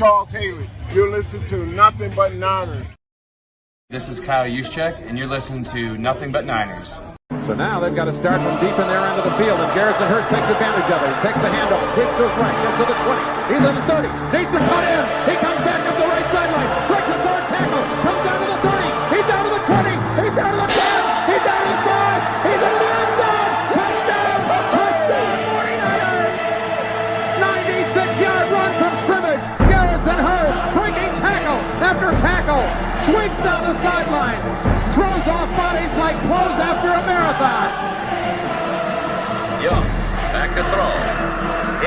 Charles Haley. You're listening to Nothing But Niners. This is Kyle Shanahan, and you're listening to Nothing But Niners. So now they've got to start from deep in their end of the field, and Garrison Hurst takes advantage of it. He takes the handoff, hits to his right, gets to the 20. He's in the 30, needs to cut in. He comes back up the right sideline, breaks the third tackle, comes down to the 30. He's down to the 20. He's down to the 10. He's down to the 5. He's into the end zone. Touchdown! Touchdown! 49ers! 96-yard run from scrimmage. Garrison Hurst breaking tackle after tackle. Swings down the sideline. Throws off bodies like clothes after a marathon. Young, back to throw.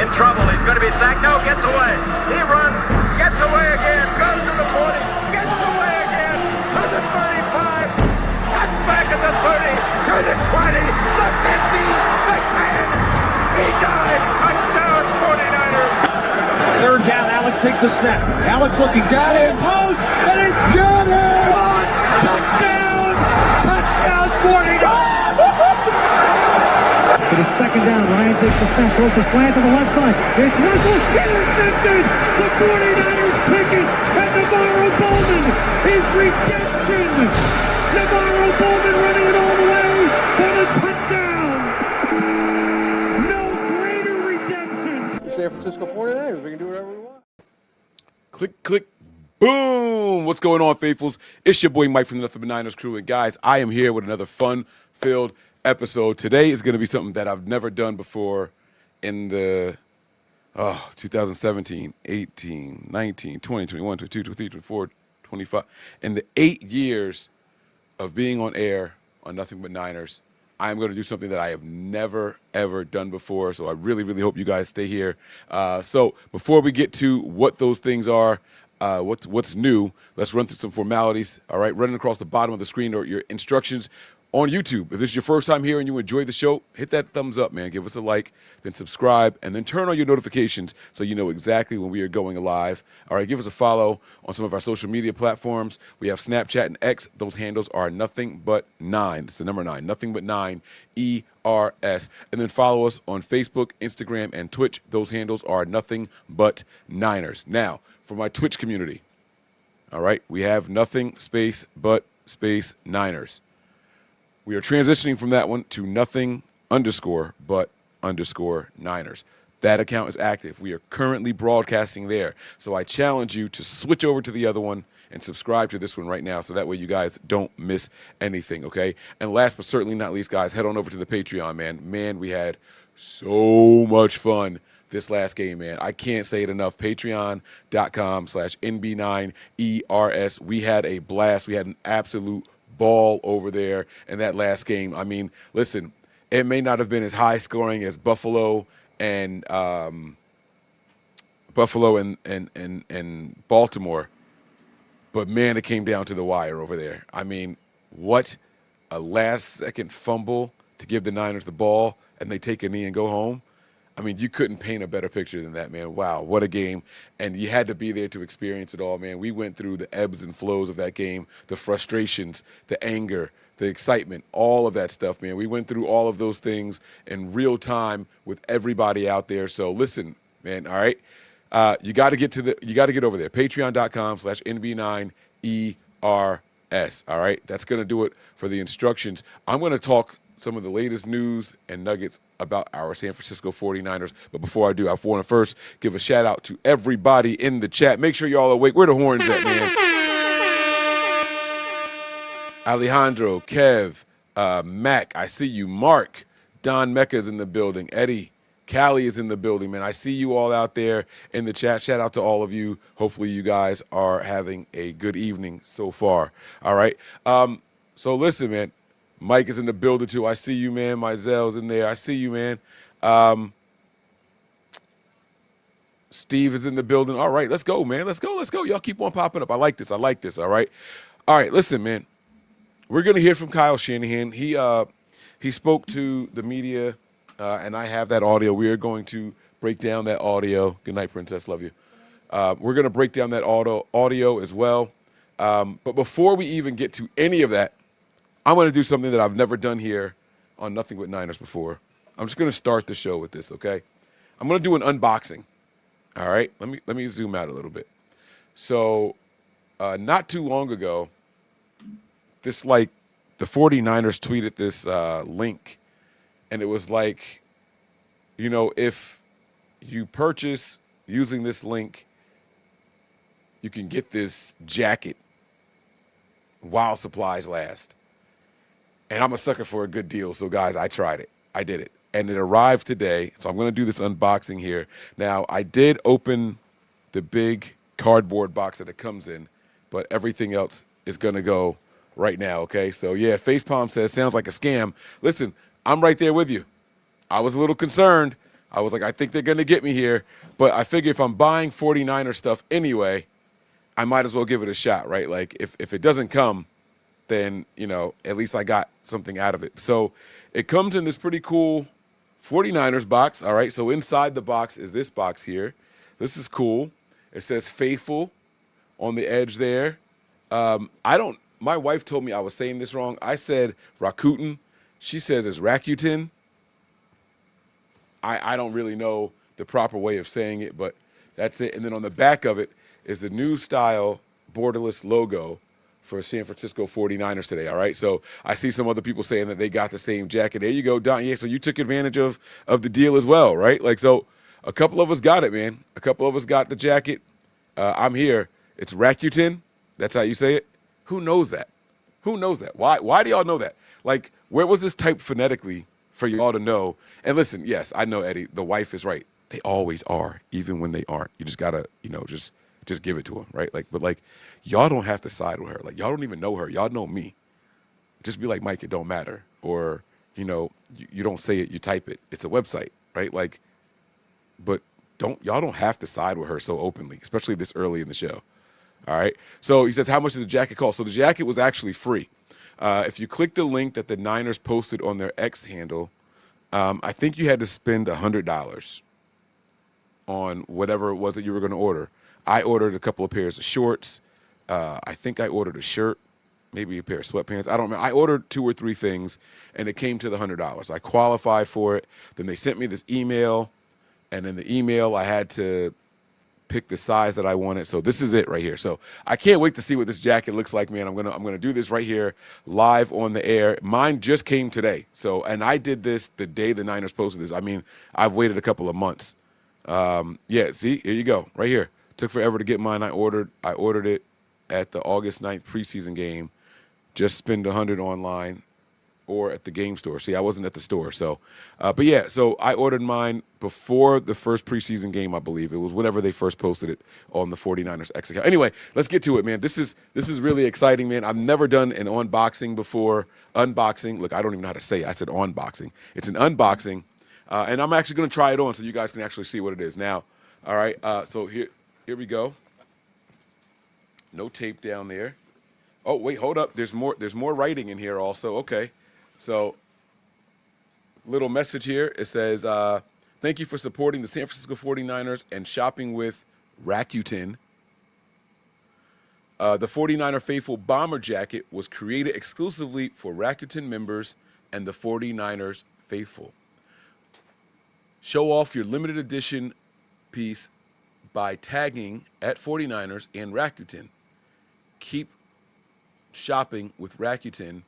In trouble, he's going to be sacked. No, gets away. He runs, gets away again, goes to the 40, gets away again, to the 35, cuts back at the 30, to the 20, the 50, the 10. He died. Touchdown, 49ers. Third down, Alex takes the snap. Alex looking down in post, and it's good. Touchdown! Touchdown, 49ers! It is second down. Ryan takes the snap, throws the slant to the left side. It's Russell intercepted. The 49ers pick it, and Navarro Bowman is redemption. Navarro Bowman running it all the way for the touchdown. No greater redemption. San Francisco 49ers, we can do whatever we want. Click, click, boom. What's going on, faithfuls? It's your boy Mike from the Nothing But Niners crew. And guys, I am here with another fun-filled episode. Today is going to be something that I've never done before in the 2017, 18, 19, 20, 21, 22, 23, 24, 25. In the 8 years of being on air on Nothing But Niners, I'm going to do something that I have never, ever done before. So I really, really hope you guys stay here. So before we get to what those things are, what's new, let's run through some formalities. All right, running across the bottom of the screen are your instructions on YouTube. If this is your first time here and you enjoy the show, hit that thumbs up, man. Give us a like, then subscribe, and then turn on your notifications so you know exactly when we are going live. All right, give us a follow on some of our social media platforms. We have Snapchat and X. Those handles are Nothing But 9. It's the number 9. Nothing But 9, ERS. And then follow us on Facebook, Instagram, and Twitch. Those handles are Nothing But Niners. Now, for my Twitch community, all right, we have Nothing Space But Space Niners. We are transitioning from that one to Nothing _But _Niners. That account is active. We are currently broadcasting there. So I challenge you to switch over to the other one and subscribe to this one right now so that way you guys don't miss anything, okay? And last but certainly not least, guys, head on over to the Patreon, man. Man, we had so much fun this last game, man. I can't say it enough. Patreon.com/NB9ERS. We had a blast. We had an absolute ball over there in that last game. I mean, listen, it may not have been as high scoring as Buffalo and Baltimore, but man, it came down to the wire over there. I mean, what a last-second fumble to give the Niners the ball, and they take a knee and go home. I mean, you couldn't paint a better picture than that, man. Wow, what a game. And you had to be there to experience it all, man. We went through the ebbs and flows of that game, the frustrations, the anger, the excitement, all of that stuff, man. We went through all of those things in real time with everybody out there. So listen, man, all right? You got to get over there. Patreon.com/NB9ERS, all right? That's going to do it for the instructions. I'm going to talk some of the latest news and nuggets about our San Francisco 49ers. But before I do, I want to first give a shout out to everybody in the chat. Make sure y'all are awake. Where the horns at, man? Alejandro, Kev, Mac, I see you. Mark, Don Mecca is in the building. Eddie, Callie is in the building, man. I see you all out there in the chat. Shout out to all of you. Hopefully you guys are having a good evening so far. All right. So listen, man. Mike is in the building, too. I see you, man. Mizell's in there. I see you, man. Steve is in the building. All right, let's go, man. Let's go. Y'all keep on popping up. I like this. All right? All right, listen, man. We're going to hear from Kyle Shanahan. He spoke to the media, and I have that audio. We are going to break down that audio. Good night, Princess. Love you. We're going to break down that audio as well. But before we even get to any of that, I'm going to do something that I've never done here on Nothing But Niners before. I'm just going to start the show with this, okay? I'm going to do an unboxing. All right? Let me zoom out a little bit. So not too long ago, the 49ers tweeted this link, and it was like, if you purchase using this link, you can get this jacket while supplies last. And I'm a sucker for a good deal. So, guys, I tried it. I did it. And it arrived today. So I'm going to do this unboxing here. Now, I did open the big cardboard box that it comes in, but everything else is going to go right now, okay? So, yeah, Facepalm says, sounds like a scam. Listen, I'm right there with you. I was a little concerned. I was like, I think they're going to get me here. But I figure if I'm buying 49er stuff anyway, I might as well give it a shot, right? Like, if it doesn't come, then, at least I got something out of it. So it comes in this pretty cool 49ers box, all right? So inside the box is this box here. This is cool. It says Faithful on the edge there. My wife told me I was saying this wrong. I said Rakuten. She says it's Rakuten. I don't really know the proper way of saying it, but that's it. And then on the back of it is the new style borderless logo for San Francisco 49ers today, all right? So I see some other people saying that they got the same jacket. There you go, Don. Yeah, so you took advantage of the deal as well, right? Like, so a couple of us got it, man. A couple of us got the jacket. I'm here. It's Rakuten. That's how you say it. Who knows that? Who knows that? Why do y'all know that? Like, where was this typed phonetically for y'all to know? And listen, yes, I know, Eddie, the wife is right. They always are, even when they aren't. You just got to, just give it to them, right? Like, but y'all don't have to side with her. Like, y'all don't even know her. Y'all know me. Just be like, Mike, it don't matter. Or, you don't say it, you type it. It's a website, right? Like, but y'all don't have to side with her so openly, especially this early in the show. All right. So he says, how much did the jacket cost? So the jacket was actually free. If you click the link that the Niners posted on their X handle, I think you had to spend $100 on whatever it was that you were going to order. I ordered a couple of pairs of shorts. I think I ordered a shirt, maybe a pair of sweatpants. I don't know. I ordered 2 or 3 things, and it came to the $100. I qualified for it. Then they sent me this email, and in the email I had to pick the size that I wanted. So this is it right here. So I can't wait to see what this jacket looks like, man. I'm gonna do this right here live on the air. Mine just came today. So, and I did this the day the Niners posted this. I mean, I've waited a couple of months. Yeah, see, here you go, right here. Took forever to get mine. I ordered it at the August 9th preseason game. Just spend $100 online or at the game store. See, I wasn't at the store. So, but yeah, so I ordered mine before the first preseason game, I believe. It was whenever they first posted it on the 49ers X account. Anyway, let's get to it, man. This is really exciting, man. I've never done an unboxing before. Unboxing. Look, I don't even know how to say it. I said unboxing. It's an unboxing. And I'm actually going to try it on so you guys can actually see what it is. Now, all right, so here we go. No tape down there. Oh, wait, hold up. There's more writing in here also. Okay. So, little message here. It says, thank you for supporting the San Francisco 49ers and shopping with Rakuten. The 49er Faithful Bomber Jacket was created exclusively for Rakuten members and the 49ers Faithful. Show off your limited edition piece by tagging at 49ers and Rakuten. Keep shopping with Rakuten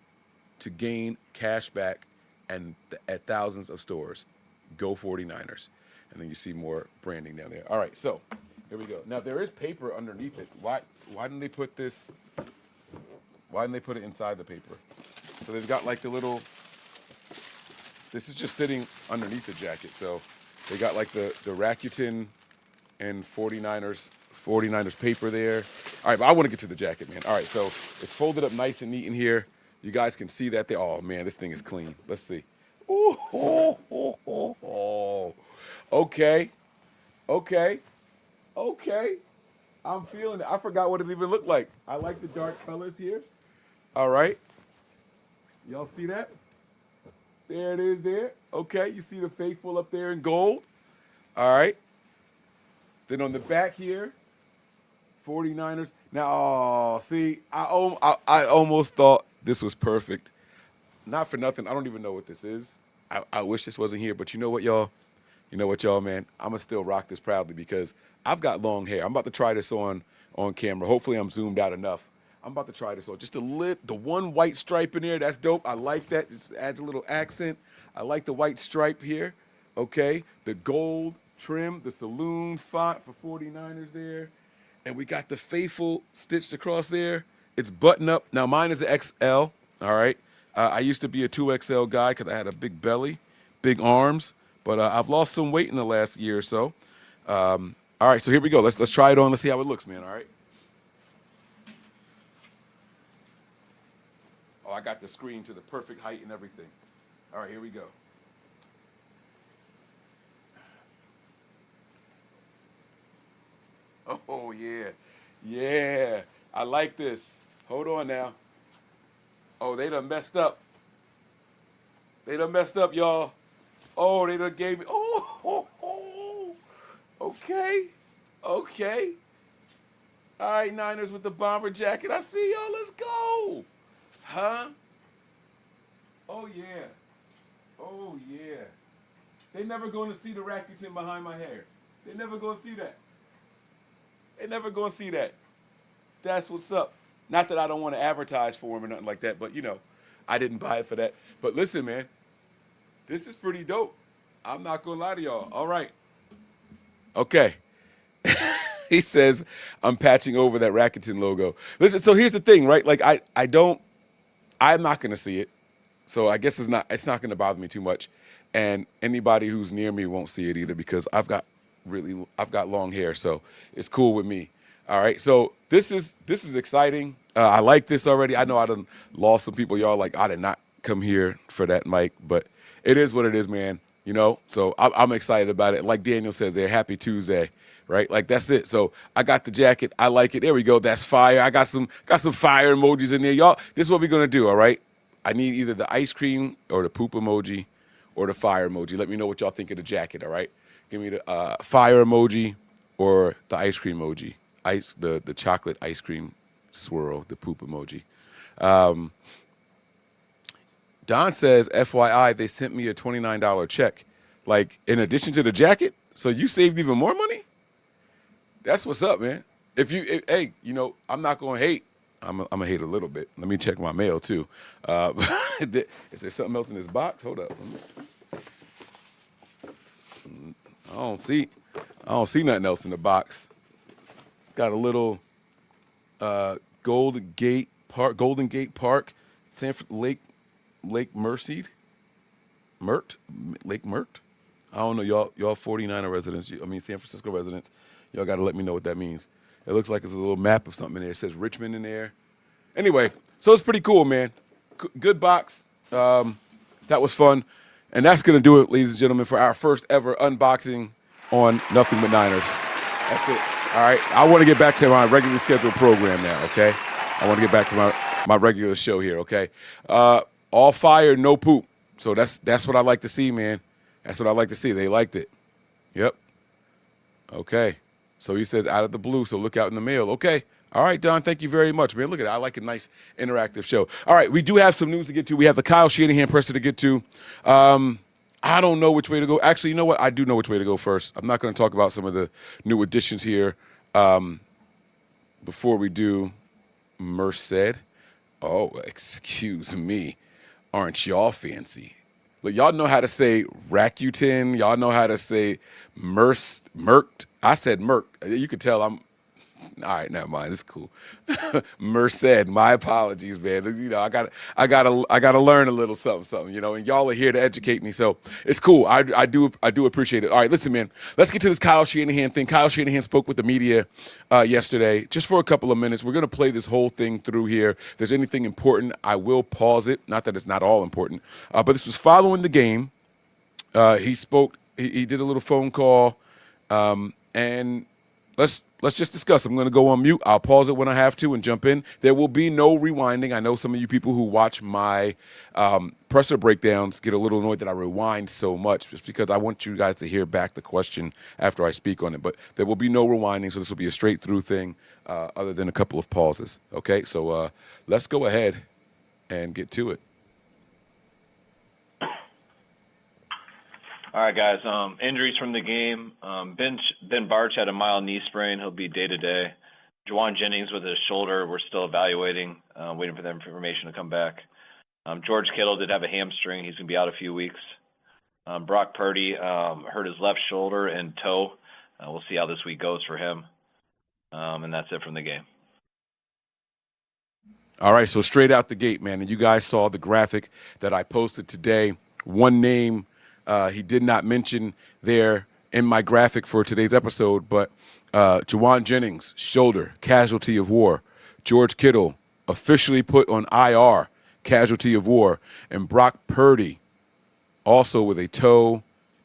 to gain cash back and at thousands of stores. Go 49ers. And then you see more branding down there. All right, so here we go. Now there is paper underneath it. Why didn't they put this? Why didn't they put it inside the paper? So they've got like the little. This is just sitting underneath the jacket. So they got like the Rakuten and 49ers paper there. All right, but I want to get to the jacket, man. All right, so it's folded up nice and neat in here. You guys can see that there. Oh, man, this thing is clean. Let's see. Ooh, Okay. I'm feeling it. I forgot what it even looked like. I like the dark colors here. All right. Y'all see that? There it is there. Okay, you see the Faithful up there in gold. All right. Then on the back here, 49ers. Now, see, I almost thought this was perfect. Not for nothing. I don't even know what this is. I wish this wasn't here, but you know what, y'all? You know what, y'all, man? I'm going to still rock this proudly because I've got long hair. I'm about to try this on on camera. Hopefully I'm zoomed out enough. I'm about to try this on. Just the one white stripe in there. That's dope. I like that. Just adds a little accent. I like the white stripe here. Okay. The gold trim, the saloon font for 49ers there. And we got the faithful stitched across there. It's button up. Now mine is an XL. All right. I used to be a 2XL guy because I had a big belly, big arms. But I've lost some weight in the last year or so. All right. So here we go. Let's try it on. Let's see how it looks, man. All right. Oh, I got the screen to the perfect height and everything. All right, here we go. Oh, yeah. Yeah. I like this. Hold on now. Oh, they done messed up. They done messed up, y'all. Oh, they done gave me. Oh. Okay. Okay. All right, Niners with the bomber jacket. I see y'all. Let's go. Huh? Oh, yeah. Oh, yeah. They never going to see the Rakuten behind my hair. They never going to see that. They never going to see that. That's what's up. Not that I don't want to advertise for them or nothing like that, but, you know, I didn't buy it for that. But listen, man, this is pretty dope. I'm not going to lie to y'all. All right. Okay. He says, I'm patching over that Rakuten logo. Listen, so here's the thing, right? Like, I'm not going to see it. So I guess it's not going to bother me too much. And anybody who's near me won't see it either because I've got long hair. So it's cool with me. All right. So this is exciting. I like this already. I know I done lost some people. Y'all like, I did not come here for that mic, but it is what it is, man. You know, so I'm excited about it. Like Daniel says there, happy Tuesday, right? Like that's it. So I got the jacket. I like it. There we go. That's fire. I got some fire emojis in there. Y'all, this is what we're going to do. All right. I need either the ice cream or the poop emoji or the fire emoji. Let me know what y'all think of the jacket. All right. Give me the fire emoji or the ice cream emoji. The chocolate ice cream swirl, the poop emoji. Don says, FYI, they sent me a $29 check. Like, in addition to the jacket? So you saved even more money? That's what's up, man. Hey, you know, I'm not going to hate. I'm going to hate a little bit. Let me check my mail, too. Is there something else in this box? Hold up. I don't see nothing else in the box. It's got a little Golden Gate Park, Sanford Lake Merced? Lake Mert? I don't know, y'all 49er residents, San Francisco residents, y'all got to let me know what that means. It looks like it's a little map of something in there. It says Richmond in there. Anyway, so it's pretty cool, man. Good box. That was fun. And that's going to do it, ladies and gentlemen, for our first ever unboxing on Nothing But Niners. That's it. All right. I want to get back to my regularly scheduled program now, okay? I want to get back to my regular show here, okay? All fire, no poop. So that's what I like to see, man. That's what I like to see. They liked it. Yep. Okay. So he says out of the blue, so look out in the mail. Okay. All right, Don, thank you very much, man. Look at that. I like a nice interactive show. All right, we do have some news to get to. We have the Kyle Shanahan presser to get to. I don't know which way to go. Actually, you know what? I do know which way to go first. I'm not going to talk about some of the new additions here before we do Merced. Oh, excuse me. Aren't y'all fancy? Look, y'all know how to say Rakuten. Y'all know how to say Merked. I said Merked. You could tell I'm. All right, never mind. It's cool. Merced. My apologies, man. You know, I gotta learn a little something. You know, and y'all are here to educate me, so it's cool. I do appreciate it. All right, listen, man. Let's get to this Kyle Shanahan thing. Kyle Shanahan spoke with the media yesterday, just for a couple of minutes. We're gonna play this whole thing through here. If there's anything important, I will pause it. Not that it's not all important, but this was following the game. He spoke. He did a little phone call, and let's just discuss. I'm going to go on mute. I'll pause it when I have to and jump in. There will be no rewinding. I know some of you people who watch my presser breakdowns get a little annoyed that I rewind so much, just because I want you guys to hear back the question after I speak on it. But there will be no rewinding, so this will be a straight through thing other than a couple of pauses. Okay, so let's go ahead and get to it. All right, guys. Injuries from the game. Ben Barch had a mild knee sprain. He'll be day-to-day. Juwan Jennings with his shoulder, we're still evaluating, waiting for that information to come back. George Kittle did have a hamstring. He's going to be out a few weeks. Brock Purdy hurt his left shoulder and toe. We'll see how this week goes for him. And that's it from the game. All right, so straight out the gate, man, and you guys saw the graphic that I posted today. One name he did not mention there in my graphic for today's episode, but Juwan Jennings, shoulder, casualty of war. George Kittle, officially put on IR, casualty of war. And Brock Purdy, also with a toe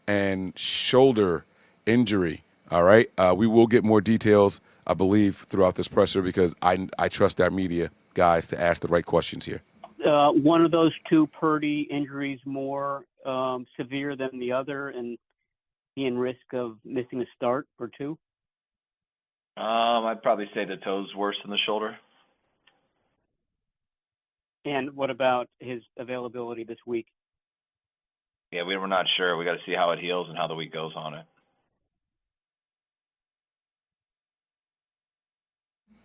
and shoulder injury. All right, we will get more details, I believe, throughout this presser because I trust our media guys to ask the right questions here. One of those two Purdy injuries more severe than the other and be in risk of missing a start or two? I'd probably say the toe's worse than the shoulder. And what about his availability this week? Yeah, we're not sure. We got to see how it heals and how the week goes on it.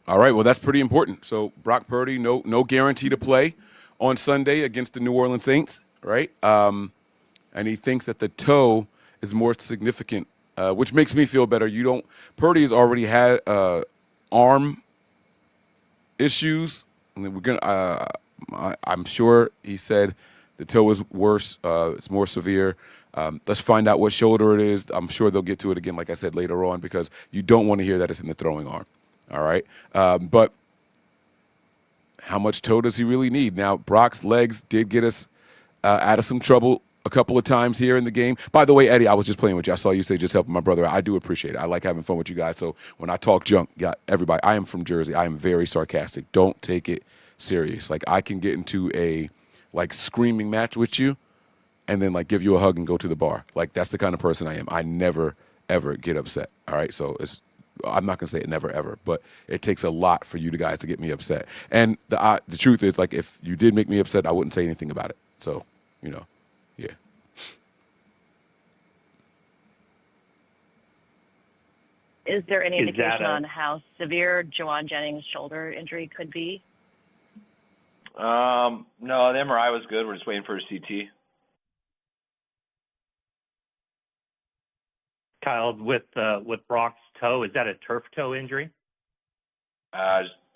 All right, well, that's pretty important. So Brock Purdy, no guarantee to play on Sunday against the New Orleans Saints, right? And he thinks that the toe is more significant, which makes me feel better. Purdy has already had arm issues. And I'm sure he said the toe is worse. It's more severe. Let's find out what shoulder it is. I'm sure they'll get to it again, like I said, later on, because you don't want to hear that it's in the throwing arm. All right. But how much toe does he really need? Now, Brock's legs did get us out of some trouble a couple of times here in the game. By the way, Eddie, I was just playing with you. I saw you say just helping my brother. I do appreciate it. I like having fun with you guys. So when I talk junk, everybody, I am from Jersey. I am very sarcastic. Don't take it serious. Like, I can get into a, screaming match with you and then, give you a hug and go to the bar. Like, that's the kind of person I am. I never, ever get upset. All right? So I'm not going to say it never, ever, but it takes a lot for you guys to get me upset. And the truth is, if you did make me upset, I wouldn't say anything about it. So, yeah. Is there any indication on how severe Juwan Jennings' shoulder injury could be? No, the MRI was good. We're just waiting for a CT. Kyle, with Brock's toe, is that a turf toe injury?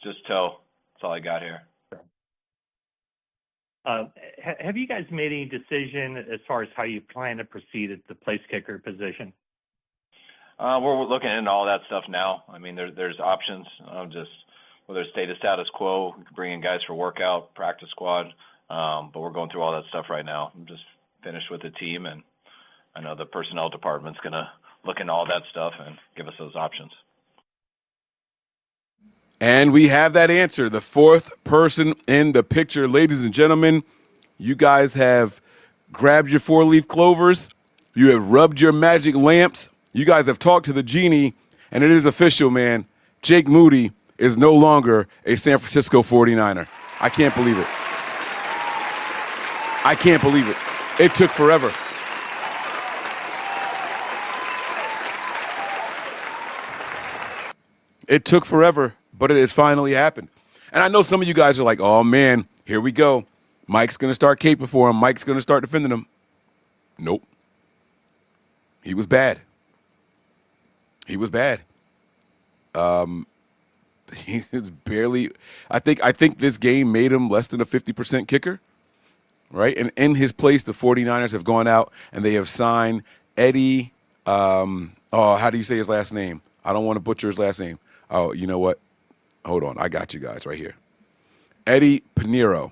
Just toe. That's all I got here. Have you guys made any decision as far as how you plan to proceed at the place kicker position? We're looking into all that stuff now. I mean, there's options. Just whether it stay the status quo, we can bring in guys for workout, practice squad. But we're going through all that stuff right now. I'm just finished with the team, and I know the personnel department's going to look into all that stuff and give us those options. And we have that answer, the fourth person in the picture. Ladies and gentlemen, you guys have grabbed your four-leaf clovers. You have rubbed your magic lamps. You guys have talked to the genie, and it is official, man. Jake Moody is no longer a San Francisco 49er. I can't believe it. I can't believe it. It took forever. It took forever, but it has finally happened. And I know some of you guys are like, oh, man, here we go. Mike's going to start caping for him. Mike's going to start defending him. Nope. He was bad. He was bad. He was barely – I think this game made him less than a 50% kicker, right? And in his place, the 49ers have gone out and they have signed Eddie how do you say his last name? I don't want to butcher his last name. Oh, you know what? Hold on. I got you guys right here. Eddie Pinheiro,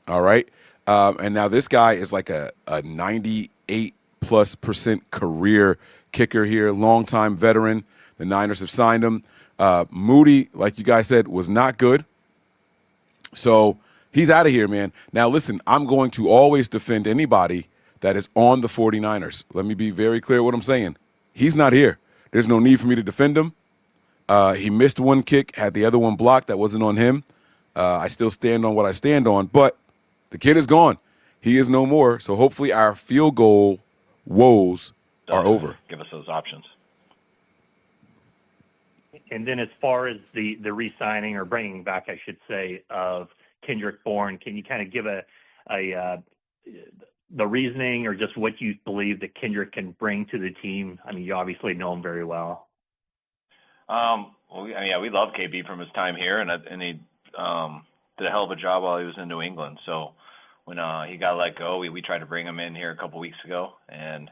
all right? And now this guy is like a 98+% career kicker here, longtime veteran. The Niners have signed him. Moody, like you guys said, was not good. So he's out of here, man. Now, listen, I'm going to always defend anybody that is on the 49ers. Let me be very clear what I'm saying. He's not here. There's no need for me to defend him. He missed one kick, had the other one blocked. That wasn't on him. I still stand on what I stand on. But the kid is gone. He is no more. So hopefully our field goal woes are over. Give us those options. And then as far as the re-signing or bringing back, I should say, of Kendrick Bourne, can you kind of give the reasoning or just what you believe that Kendrick can bring to the team? I mean, you obviously know him very well. We love KB from his time here, and he did a hell of a job while he was in New England. So when he got let go, we tried to bring him in here a couple weeks ago, and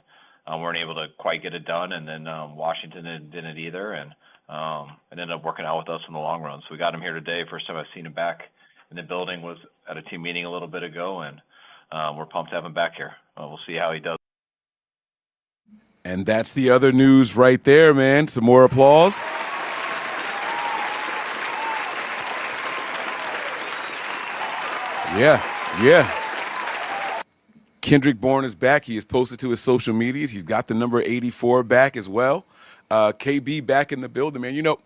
weren't able to quite get it done. And then Washington didn't either, and it ended up working out with us in the long run. So we got him here today. First time I've seen him back in the building was at a team meeting a little bit ago, and we're pumped to have him back here. We'll see how he does. And that's the other news right there, man. Some more applause. Yeah. Kendrick Bourne is back. He has posted to his social medias. He's got the number 84 back as well. KB back in the building, man. You know,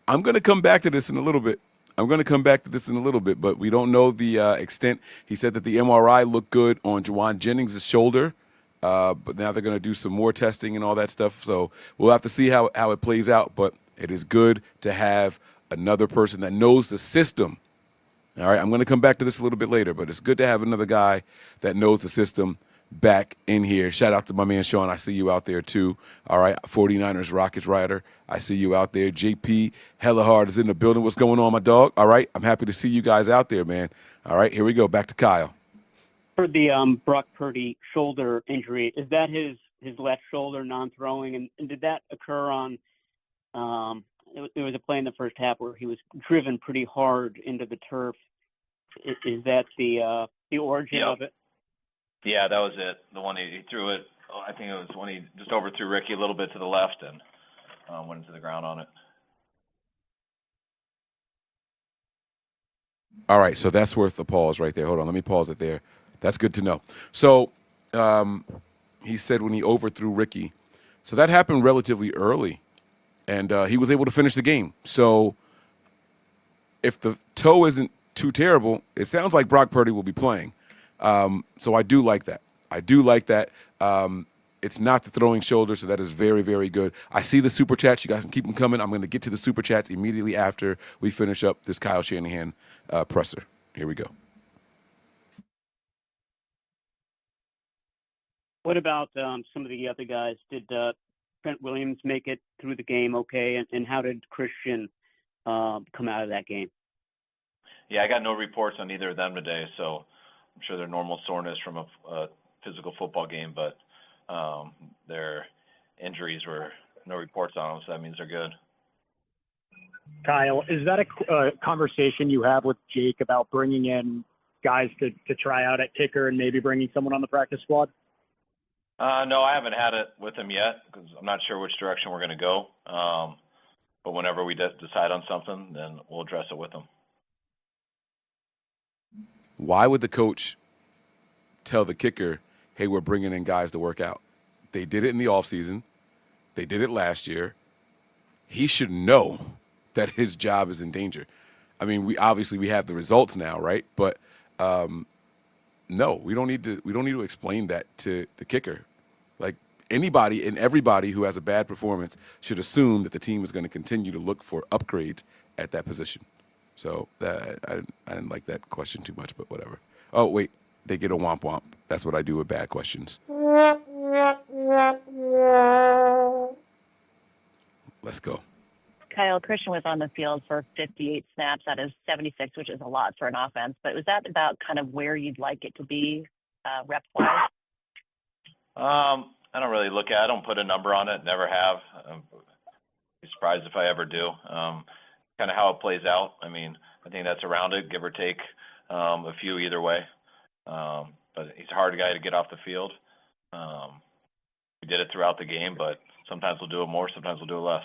I'm going to come back to this in a little bit. But we don't know the extent. He said that the MRI looked good on Juwan Jennings' shoulder, but now they're going to do some more testing and all that stuff. So we'll have to see how it plays out. But it is good to have another person that knows the system. All right, I'm going to come back to this a little bit later, but it's good to have another guy that knows the system back in here. Shout out to my man Sean. I see you out there too. All right, 49ers Rockets Rider. I see you out there. JP Hellahard is in the building. What's going on, my dog? All right, I'm happy to see you guys out there, man. All right, here we go. Back to Kyle. For the Brock Purdy shoulder injury, is that his left shoulder non-throwing? And did that occur on there was a play in the first half where he was driven pretty hard into the turf. Is that the origin of it? Yeah, that was it. The one he threw it. I think it was when he just overthrew Ricky a little bit to the left and went into the ground on it. All right, so that's worth a pause right there. Hold on, let me pause it there. That's good to know. So he said when he overthrew Ricky. So that happened relatively early, and he was able to finish the game. So if the toe isn't too terrible, it sounds like Brock Purdy will be playing. So I do like that. It's not the throwing shoulder, so that is very, very good. I see the Super Chats. You guys can keep them coming. I'm going to get to the Super Chats immediately after we finish up this Kyle Shanahan presser. Here we go. What about some of the other guys? Did Trent Williams make it through the game okay? And how did Christian come out of that game? Yeah, I got no reports on either of them today, so I'm sure they're normal soreness from a physical football game, but their injuries were no reports on them, so that means they're good. Kyle, is that a conversation you have with Jake about bringing in guys to try out at kicker and maybe bringing someone on the practice squad? No, I haven't had it with him yet because I'm not sure which direction we're going to go. But whenever we decide on something, then we'll address it with him. Why would the coach tell the kicker, hey, we're bringing in guys to work out? They did it in the offseason. They did it last year. He should know that his job is in danger. I mean, we have the results now, right? But no, we don't need to explain that to the kicker. Like anybody and everybody who has a bad performance should assume that the team is going to continue to look for upgrades at that position. So I didn't like that question too much, but whatever. Oh, wait, they get a womp womp. That's what I do with bad questions. Let's go. Kyle, Christian was on the field for 58 snaps out of 76, which is a lot for an offense. But was that about kind of where you'd like it to be reps-wise? I don't really look at it. I don't put a number on it. Never have. I'd be surprised if I ever do. Kind of how it plays out. I mean, I think that's around it, give or take a few either way. But he's a hard guy to get off the field. We did it throughout the game, but sometimes we'll do it more, sometimes we'll do it less.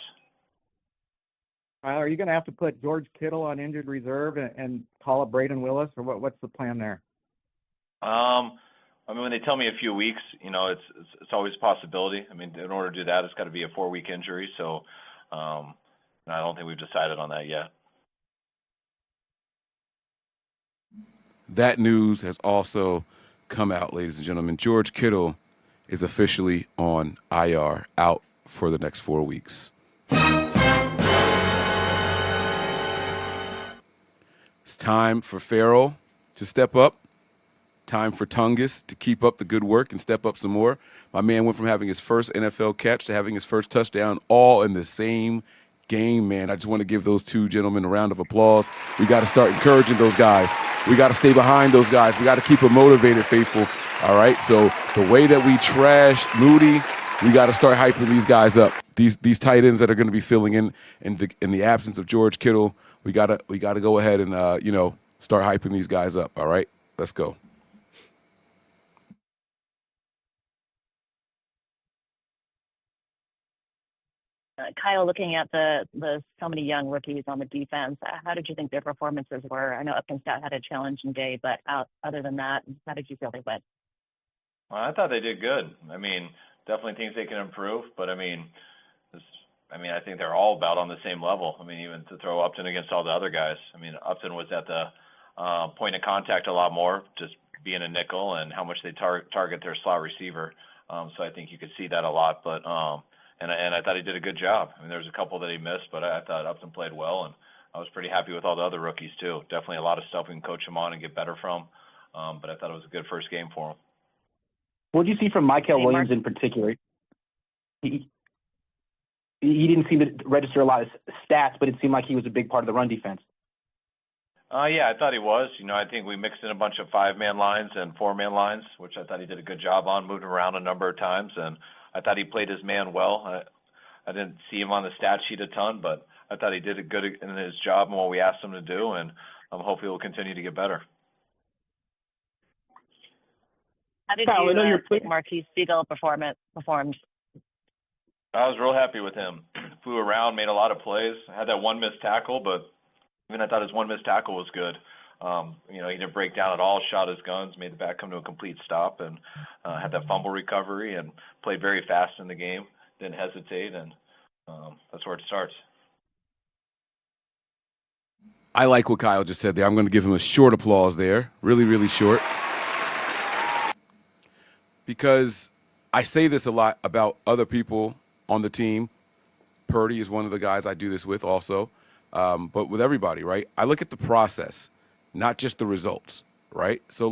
Are you going to have to put George Kittle on injured reserve and call up Braden Willis, or what's the plan there? I mean, when they tell me a few weeks, it's always a possibility. I mean, in order to do that, it's got to be a 4-week injury. So I don't think we've decided on that yet. That news has also come out, ladies and gentlemen. George Kittle is officially on IR, out for the next 4 weeks. time for Farrell to step up. Time for Tungus to keep up the good work and step up some more. My man went from having his first NFL catch to having his first touchdown all in the same game, man. I just want to give those two gentlemen a round of applause. We got to start encouraging those guys. We got to stay behind those guys. We got to keep them motivated, faithful. All right, so the way that we trash Moody, we got to start hyping these guys up. These tight ends that are going to be filling in the absence of George Kittle, we got to go ahead and start hyping these guys up. All right, let's go. Kyle, looking at the so many young rookies on the defense, how did you think their performances were? I know Upton Stout had a challenging day, but other than that, how did you feel they went? Well, I thought they did good. I mean, definitely things they can improve, but I think they're all about on the same level. I mean, even to throw Upton against all the other guys. I mean, Upton was at the point of contact a lot more, just being a nickel and how much they target their slot receiver. So I think you could see that a lot, but and I thought he did a good job. I mean, there was a couple that he missed, but I thought Upton played well, and I was pretty happy with all the other rookies too. Definitely a lot of stuff we can coach him on and get better from, but I thought it was a good first game for him. What did you see from Michael Williams in particular? He didn't seem to register a lot of stats, but it seemed like he was a big part of the run defense. Yeah, I thought he was. I think we mixed in a bunch of 5-man lines and 4-man lines, which I thought he did a good job on, moved around a number of times, and I thought he played his man well. I didn't see him on the stat sheet a ton, but I thought he did a good in his job and what we asked him to do, and hopefully he'll continue to get better. How did you think Marquise Siegel performed? I was real happy with him. Flew around, made a lot of plays. Had that one missed tackle, but even I thought his one missed tackle was good. He didn't break down at all, shot his guns, made the back come to a complete stop, and had that fumble recovery and played very fast in the game, didn't hesitate, and that's where it starts. I like what Kyle just said there. I'm going to give him a short applause there, really, really short. Because I say this a lot about other people on the team. Purdy is one of the guys I do this with also, but with everybody, right? I look at the process, not just the results, right? So,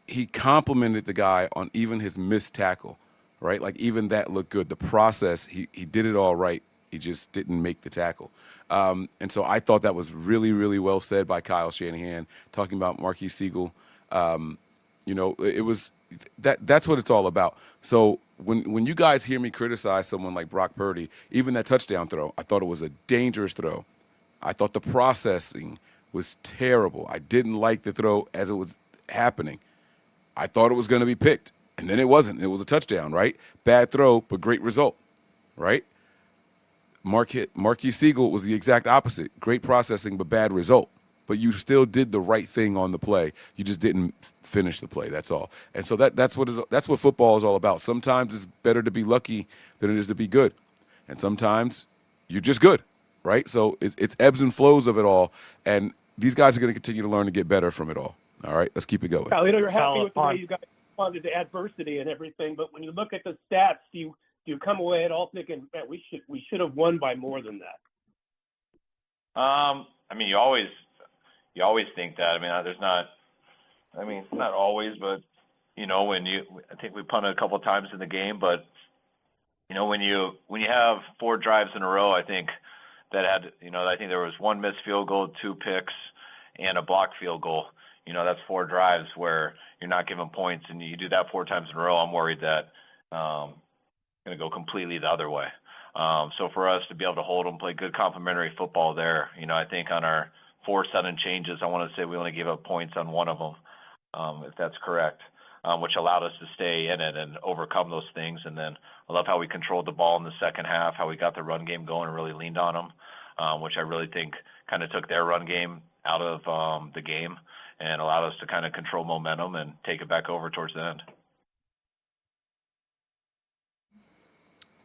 he complimented the guy on even his missed tackle, right? Even that looked good. The process, he did it all right. He just didn't make the tackle. And so I thought that was really, really well said by Kyle Shanahan, talking about Marquise Siegel. It was that's what it's all about. So when you guys hear me criticize someone like Brock Purdy, even that touchdown throw, I thought it was a dangerous throw. I thought the processing was terrible. I didn't like the throw as it was happening. I thought it was going to be picked, and then it wasn't. It was a touchdown, right? Bad throw, but great result, right? Marquise Siegel was the exact opposite. Great processing, but bad result. But you still did the right thing on the play. You just didn't finish the play. That's all. And so that's what football is all about. Sometimes it's better to be lucky than it is to be good, and sometimes you're just good, right? So it's ebbs and flows of it all, and these guys are going to continue to learn to get better from it all. All right, let's keep it going. Kyle, you're happy with the way you guys responded to adversity and everything, but when you look at the stats, do you come away at all thinking, man, we should have won by more than that? You always think that. Not always, but I think we punted a couple of times in the game, but when you have 4 drives in a row, I think I think there was 1 missed field goal, 2 picks, and a blocked field goal. That's 4 drives where you're not giving points, and you do that 4 times in a row. I'm worried that going to go completely the other way. So for us to be able to hold them, play good complementary football there, I think on our 4 sudden changes, I want to say we only gave up points on 1 of them, if that's correct, which allowed us to stay in it and overcome those things. And then I love how we controlled the ball in the second half, how we got the run game going and really leaned on them, which I really think kind of took their run game out of the game and allowed us to kind of control momentum and take it back over towards the end.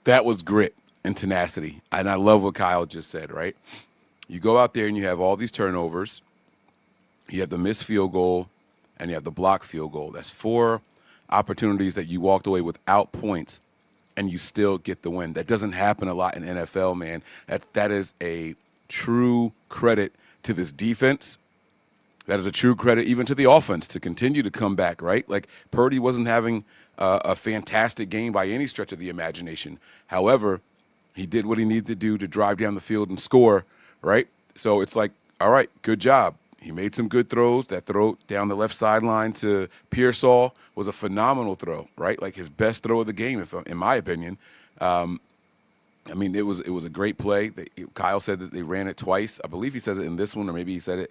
That was grit and tenacity. And I love what Kyle just said, right? You go out there and you have all these turnovers. You have the missed field goal and you have the blocked field goal. That's 4 opportunities that you walked away without points and you still get the win. That doesn't happen a lot in NFL, man. That is a true credit to this defense. That is a true credit even to the offense to continue to come back, right? Like Purdy wasn't having a fantastic game by any stretch of the imagination. However, he did what he needed to do to drive down the field and score, right? So it's like, all right, good job. He made some good throws. That throw down the left sideline to Pearsall was a phenomenal throw, right? Like his best throw of the game, in my opinion. I mean, it was a great play. Kyle said that they ran it twice. I believe he says it in this one, or maybe he said it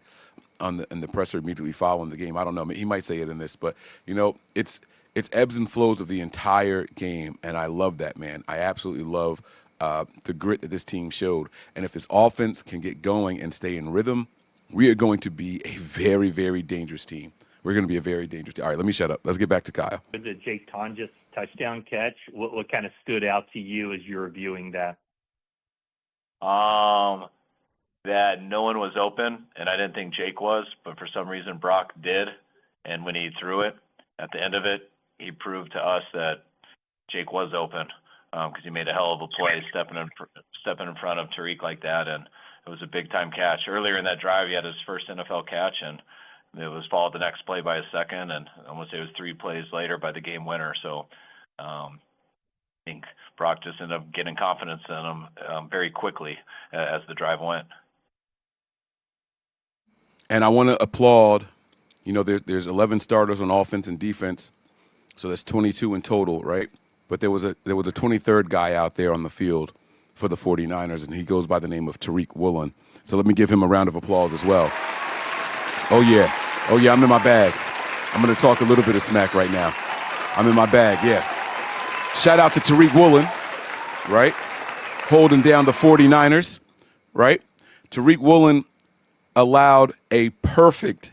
in the presser immediately following the game. I don't know. He might say it in this, but it's ebbs and flows of the entire game, and I love that, man. I absolutely love the grit that this team showed. And if this offense can get going and stay in rhythm, we are going to be a very, very dangerous team. We're going to be a very dangerous team. All right, let me shut up. Let's get back to Kyle. The Jake Tonjes touchdown catch, what kind of stood out to you as you were viewing that? That no one was open, and I didn't think Jake was, but for some reason Brock did. And when he threw it, at the end of it, he proved to us that Jake was open because he made a hell of a play stepping in front of Tariq like that, and it was a big-time catch. Earlier in that drive, he had his first NFL catch, and it was followed the next play by a second, and I want to say it was 3 plays later by the game winner. So I think Brock just ended up getting confidence in him very quickly as the drive went. And I want to applaud, there's 11 starters on offense and defense, so that's 22 in total, right? But there was a 23rd guy out there on the field for the 49ers, and he goes by the name of Tariq Woolen. So let me give him a round of applause as well. Oh, yeah, I'm in my bag. I'm going to talk a little bit of smack right now. I'm in my bag, yeah. Shout out to Tariq Woolen, right? Holding down the 49ers, right? Tariq Woolen allowed a perfect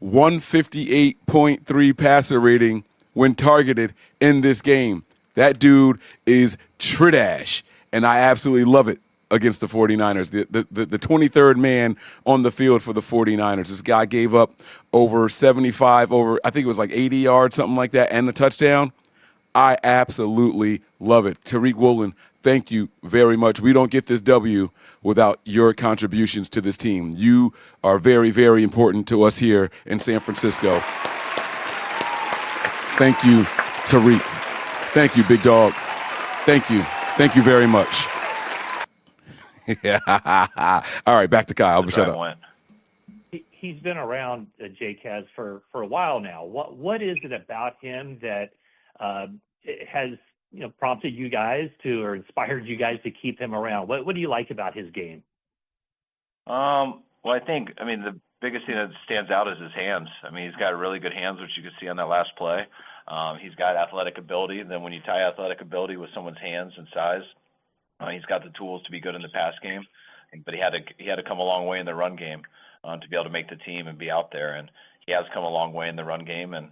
158.3 passer rating when targeted in this game. That dude is Tridash, and I absolutely love it against the 49ers. The 23rd man on the field for the 49ers. This guy gave up over 75, I think it was like 80 yards, something like that, and a touchdown. I absolutely love it. Tariq Woolen, thank you very much. We don't get this W without your contributions to this team. You are very, very important to us here in San Francisco. Thank you, Tariq. Thank you, big dog. Thank you. Thank you very much. All right, back to Kyle. Shut up. He's been around, Jake has, for a while now. What is it about him that has prompted you guys to, or inspired you guys to keep him around? What do you like about his game? Well, I think, the biggest thing that stands out is his hands. He's got really good hands, which you could see on that last play. He's got athletic ability. And then when you tie athletic ability with someone's hands and size, he's got the tools to be good in the pass game. But he had to come a long way in the run game to be able to make the team and be out there. And he has come a long way in the run game, and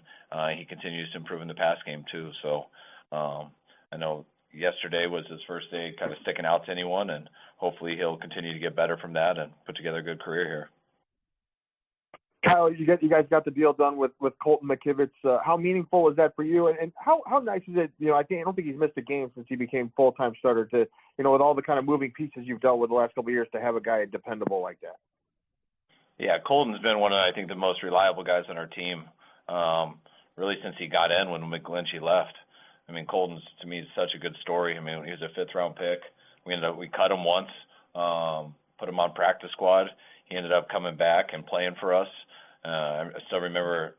he continues to improve in the pass game too. So I know yesterday was his first day kind of sticking out to anyone, and hopefully he'll continue to get better from that and put together a good career here. Kyle, you guys got the deal done with Colton McKivitz. How meaningful is that for you? And how nice is it? I don't think he's missed a game since he became full-time starter. To with all the kind of moving pieces you've dealt with the last couple of years, to have a guy dependable like that. Yeah, Colton's been one of, I think, the most reliable guys on our team, really since he got in when McGlinchey left. Colton's, to me, is such a good story. He was a 5th-round pick. We cut him once, put him on practice squad. He ended up coming back and playing for us. I still remember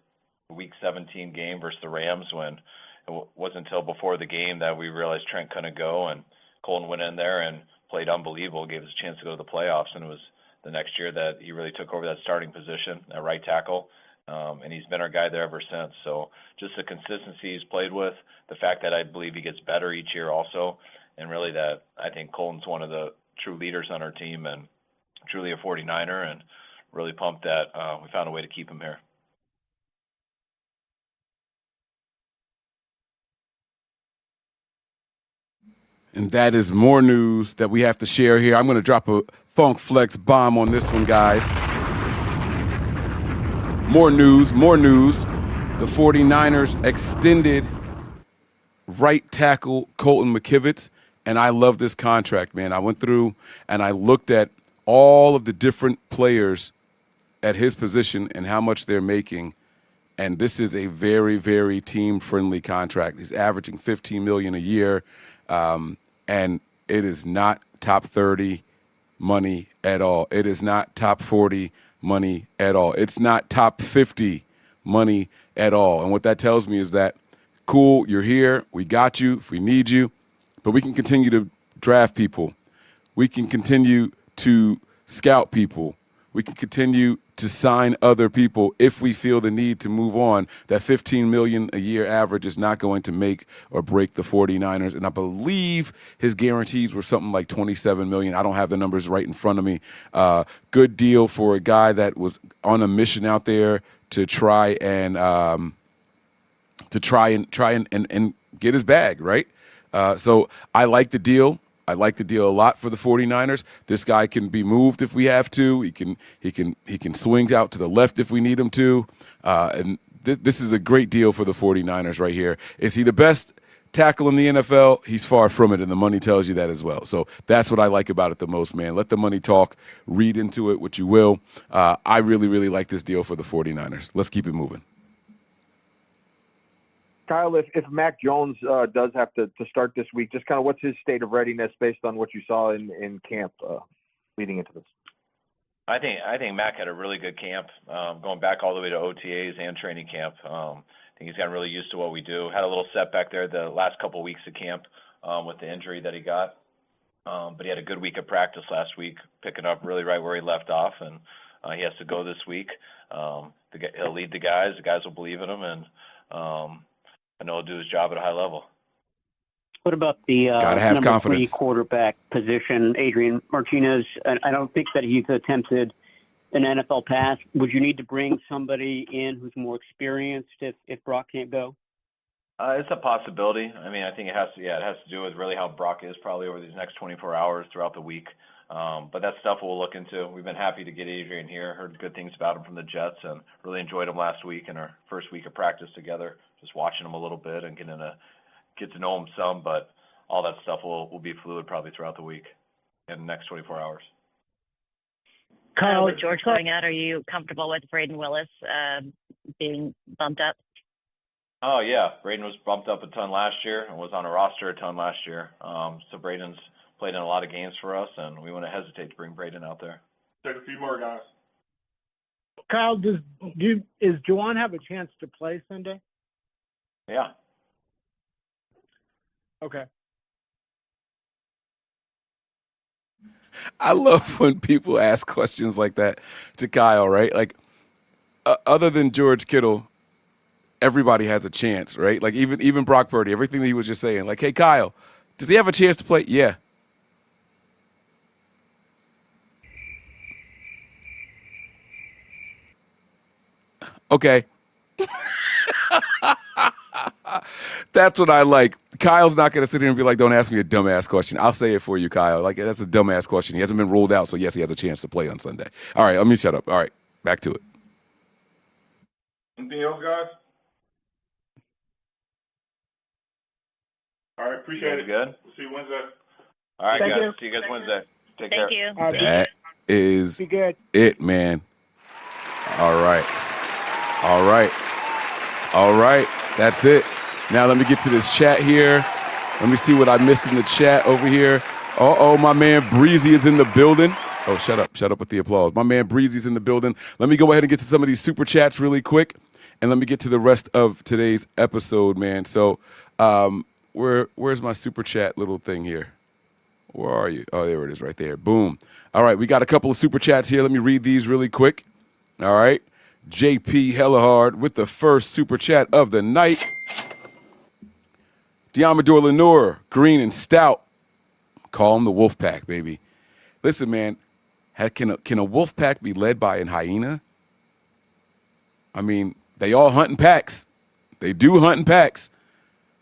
the Week 17 game versus the Rams when it wasn't until before the game that we realized Trent couldn't go, and Colton went in there and played unbelievable, gave us a chance to go to the playoffs, and it was the next year that he really took over that starting position at right tackle, and he's been our guy there ever since. So just the consistency he's played with, the fact that I believe he gets better each year also, and really that I think Colton's one of the true leaders on our team and truly a 49er, and really pumped that we found a way to keep him here. And that is more news that we have to share here. I'm going to drop a Funk Flex bomb on this one, guys. More news. The 49ers extended right tackle Colton McKivitz, and I love this contract, man. I went through and I looked at all of the different players at his position and how much they're making, and this is a very, very team-friendly contract. He's averaging $15 million a year, and it is not top 30 money at all. It is not top 40 money at all. It's not top 50 money at all. And what that tells me is that, cool, you're here, we got you if we need you, but we can continue to draft people. We can continue to scout people. We can continue to sign other people if we feel the need to move on. That $15 million a year average is not going to make or break the 49ers. And I believe his guarantees were something like $27 million. I don't have the numbers right in front of me. Good deal for a guy that was on a mission out there to try and get his bag, right? So I like the deal. I like the deal a lot for the 49ers. This guy can be moved if we have to. He can swing out to the left if we need him to. And this is a great deal for the 49ers right here. Is he the best tackle in the NFL? He's far from it, and the money tells you that as well. So that's what I like about it the most, man. Let the money talk. Read into it what you will. I really, really like this deal for the 49ers. Let's keep it moving. Kyle, if Mac Jones does have to start this week, just kind of what's his state of readiness based on what you saw in camp leading into this? I think Mac had a really good camp, going back all the way to OTAs and training camp. I think he's gotten really used to what we do. Had a little setback there the last couple of weeks of camp with the injury that he got, but he had a good week of practice last week, picking up really right where he left off, and he has to go this week. He'll lead the guys. The guys will believe in him, and I know he'll do his job at a high level. What about the number confidence. 3 quarterback position, Adrian Martinez? I don't think that he's attempted an NFL pass. Would you need to bring somebody in who's more experienced if Brock can't go? It's a possibility. I mean, I think it has to do with really how Brock is probably over these next 24 hours throughout the week. But that's stuff we'll look into. We've been happy to get Adrian here. Heard good things about him from the Jets, and really enjoyed him last week in our first week of practice together. Just watching him a little bit and get to know him some. But all that stuff will be fluid probably throughout the week in the next 24 hours. Kyle, with George going out, are you comfortable with Braden Willis being bumped up? Oh yeah, Braden was bumped up a ton last year and was on a roster a ton last year. So Braden's played in a lot of games for us, and we wouldn't hesitate to bring Braden out there. Take a few more guys. Kyle, does Juwan have a chance to play Sunday? Yeah. Okay. I love when people ask questions like that to Kyle, right? Like, other than George Kittle, everybody has a chance, right? Like, even Brock Purdy, everything that he was just saying. Like, hey, Kyle, does he have a chance to play? Yeah. Okay. That's what I like. Kyle's not going to sit here and be like, don't ask me a dumbass question. I'll say it for you, Kyle. Like, that's a dumbass question. He hasn't been ruled out, so yes, he has a chance to play on Sunday. All right, let me shut up. All right, back to it. Anything else, guys? All right, appreciate it. Good. We'll see you Wednesday. All right, Thank guys. you. See you guys Wednesday. Take Thank care. you. That is Be good. it, man. All right. All right. All right. That's it. Now let me get to this chat here. Let me see what I missed in the chat over here. Uh-oh, my man Breezy is in the building. Oh, shut up. Shut up with the applause. My man Breezy's in the building. Let me go ahead and get to some of these super chats really quick, and let me get to the rest of today's episode, man. So where's my super chat little thing here? Where are you? Oh, there it is right there. Boom. All right, we got a couple of super chats here. Let me read these really quick. All right. JP Hellahard with the first super chat of the night. Diamador Lenore, green and stout. Call him the wolf pack, baby. Listen, man, can a wolf pack be led by a hyena? I mean, they all hunt in packs. They do hunt in packs.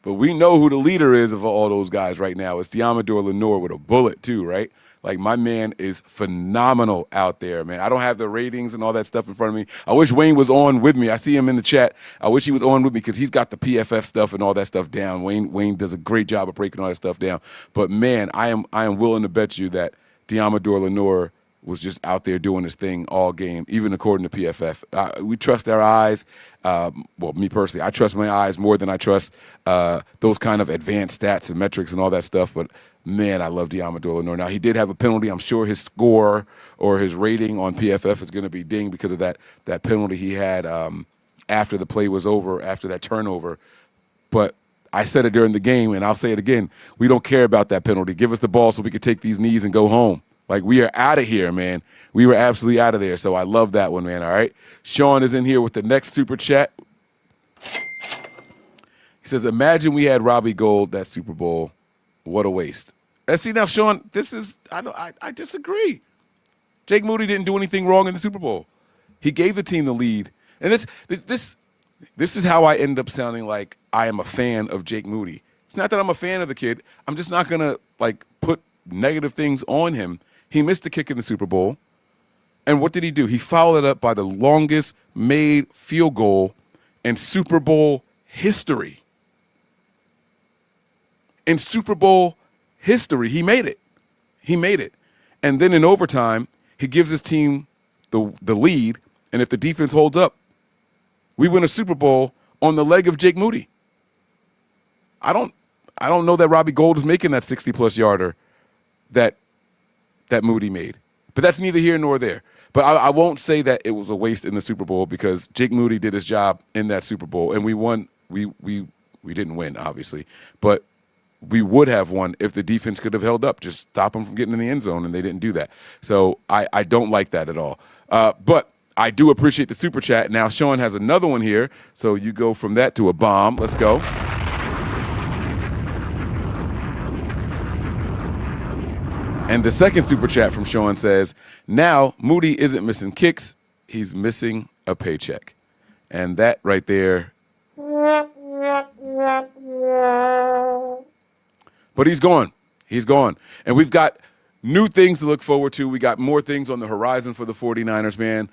But we know who the leader is of all those guys right now. It's Diamador Lenore with a bullet, too, right? Like, my man is phenomenal out there, man. I don't have the ratings and all that stuff in front of me. I wish Wayne was on with me. I see him in the chat. I wish he was on with me because he's got the PFF stuff and all that stuff down. Wayne does a great job of breaking all that stuff down. But, man, I am willing to bet you that Diamador Lenore was just out there doing his thing all game, even according to PFF. We trust our eyes. Well, me personally, I trust my eyes more than I trust those kind of advanced stats and metrics and all that stuff. But, man, I love Diamador Lenore. Now, he did have a penalty. I'm sure his score or his rating on PFF is going to be dinged because of that penalty he had after the play was over, after that turnover. But I said it during the game, and I'll say it again. We don't care about that penalty. Give us the ball so we can take these knees and go home. Like, we are out of here, man. We were absolutely out of there. So I love that one, man. All right. Sean is in here with the next super chat. He says, imagine we had Robbie Gould that Super Bowl. What a waste. And see, now, Sean, I disagree. Jake Moody didn't do anything wrong in the Super Bowl. He gave the team the lead. And this is how I end up sounding like I am a fan of Jake Moody. It's not that I'm a fan of the kid. I'm just not going to, put negative things on him. He missed the kick in the Super Bowl. And what did he do? He followed it up by the longest made field goal in Super Bowl history. In Super Bowl history, he made it. He made it. And then in overtime, he gives his team the lead. And if the defense holds up, we win a Super Bowl on the leg of Jake Moody. I don't know that Robbie Gould is making that 60-plus yarder that Moody made. But that's neither here nor there. But I won't say that it was a waste in the Super Bowl because Jake Moody did his job in that Super Bowl, and we won. We didn't win, obviously, but we would have won if the defense could have held up, just stop them from getting in the end zone, and they didn't do that. So I don't like that at all. But I do appreciate the super chat. Now Sean has another one here, so you go from that to a bomb. Let's go. And the second super chat from Sean says, now Moody isn't missing kicks, he's missing a paycheck. And that right there. But he's gone. He's gone. And we've got new things to look forward to. We got more things on the horizon for the 49ers, man.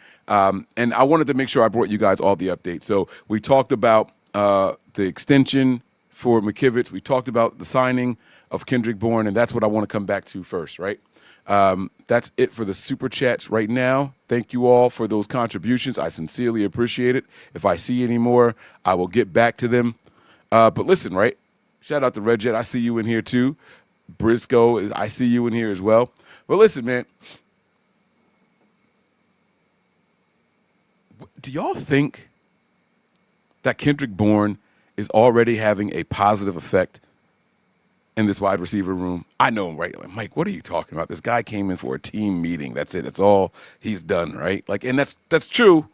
And I wanted to make sure I brought you guys all the updates. So we talked about the extension for McKivitz. We talked about the signing of Kendrick Bourne, and that's what I want to come back to first, right? That's it for the super chats right now. Thank you all for those contributions. I sincerely appreciate it. If I see any more, I will get back to them. But listen, right? Shout out to Red Jet. I see you in here too. Briscoe, I see you in here as well. But listen, man, do y'all think that Kendrick Bourne is already having a positive effect in this wide receiver room? I know him, right? Like, Mike, what are you talking about? This guy came in for a team meeting. That's it. That's all he's done, right? And that's true.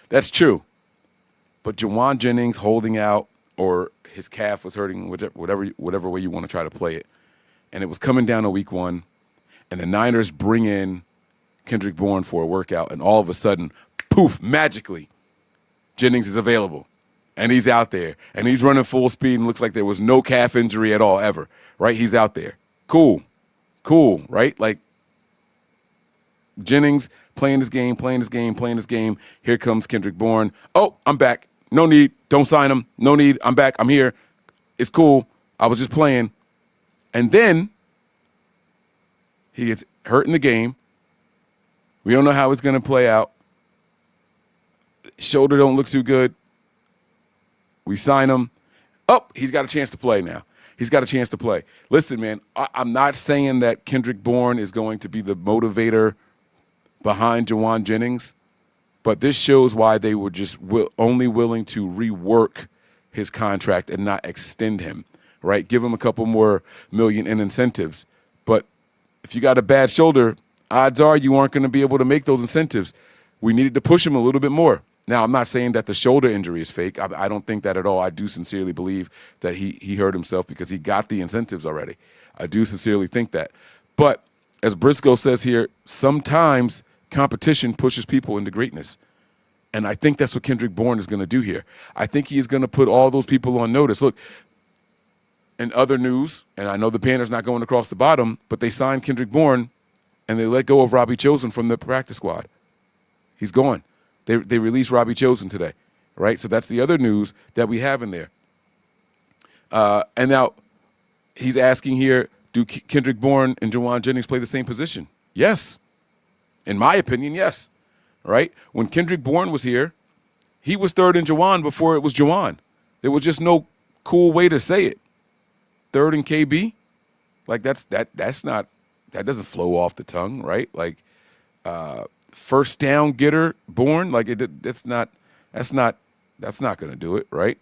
That's true. But Juwan Jennings holding out, or his calf was hurting, whatever way you want to try to play it, and it was coming down to week 1, and the Niners bring in Kendrick Bourne for a workout, and all of a sudden, poof, magically, Jennings is available. And he's out there, and he's running full speed, and looks like there was no calf injury at all, ever, right? He's out there. Cool, right? Like, Jennings playing this game. Here comes Kendrick Bourne. Oh, I'm back. No need. Don't sign him. No need. I'm back. I'm here. It's cool. I was just playing. And then he gets hurt in the game. We don't know how it's going to play out. Shoulder don't look too good. We sign him. Oh, he's got a chance to play now. He's got a chance to play. Listen, man, I'm not saying that Kendrick Bourne is going to be the motivator behind Juwan Jennings, but this shows why they were just only willing to rework his contract and not extend him, right? Give him a couple more million in incentives. But if you got a bad shoulder, odds are you aren't going to be able to make those incentives. We needed to push him a little bit more. Now, I'm not saying that the shoulder injury is fake. I don't think that at all. I do sincerely believe that he hurt himself because he got the incentives already. I do sincerely think that. But as Briscoe says here, sometimes competition pushes people into greatness. And I think that's what Kendrick Bourne is going to do here. I think he is going to put all those people on notice. Look, in other news, and I know the Panthers not going across the bottom, but they signed Kendrick Bourne and they let go of Robbie Chosen from the practice squad. He's gone. They released Robbie Chosen today, right? So that's the other news that we have in there. And now he's asking here, do Kendrick Bourne and Juwan Jennings play the same position? Yes. In my opinion, yes. Right? When Kendrick Bourne was here, he was third in Jawan before it was Jawan. There was just no cool way to say it. Third in KB? Like that's not, that doesn't flow off the tongue, right? Like first down getter Bourne, like that's not going to do it, right?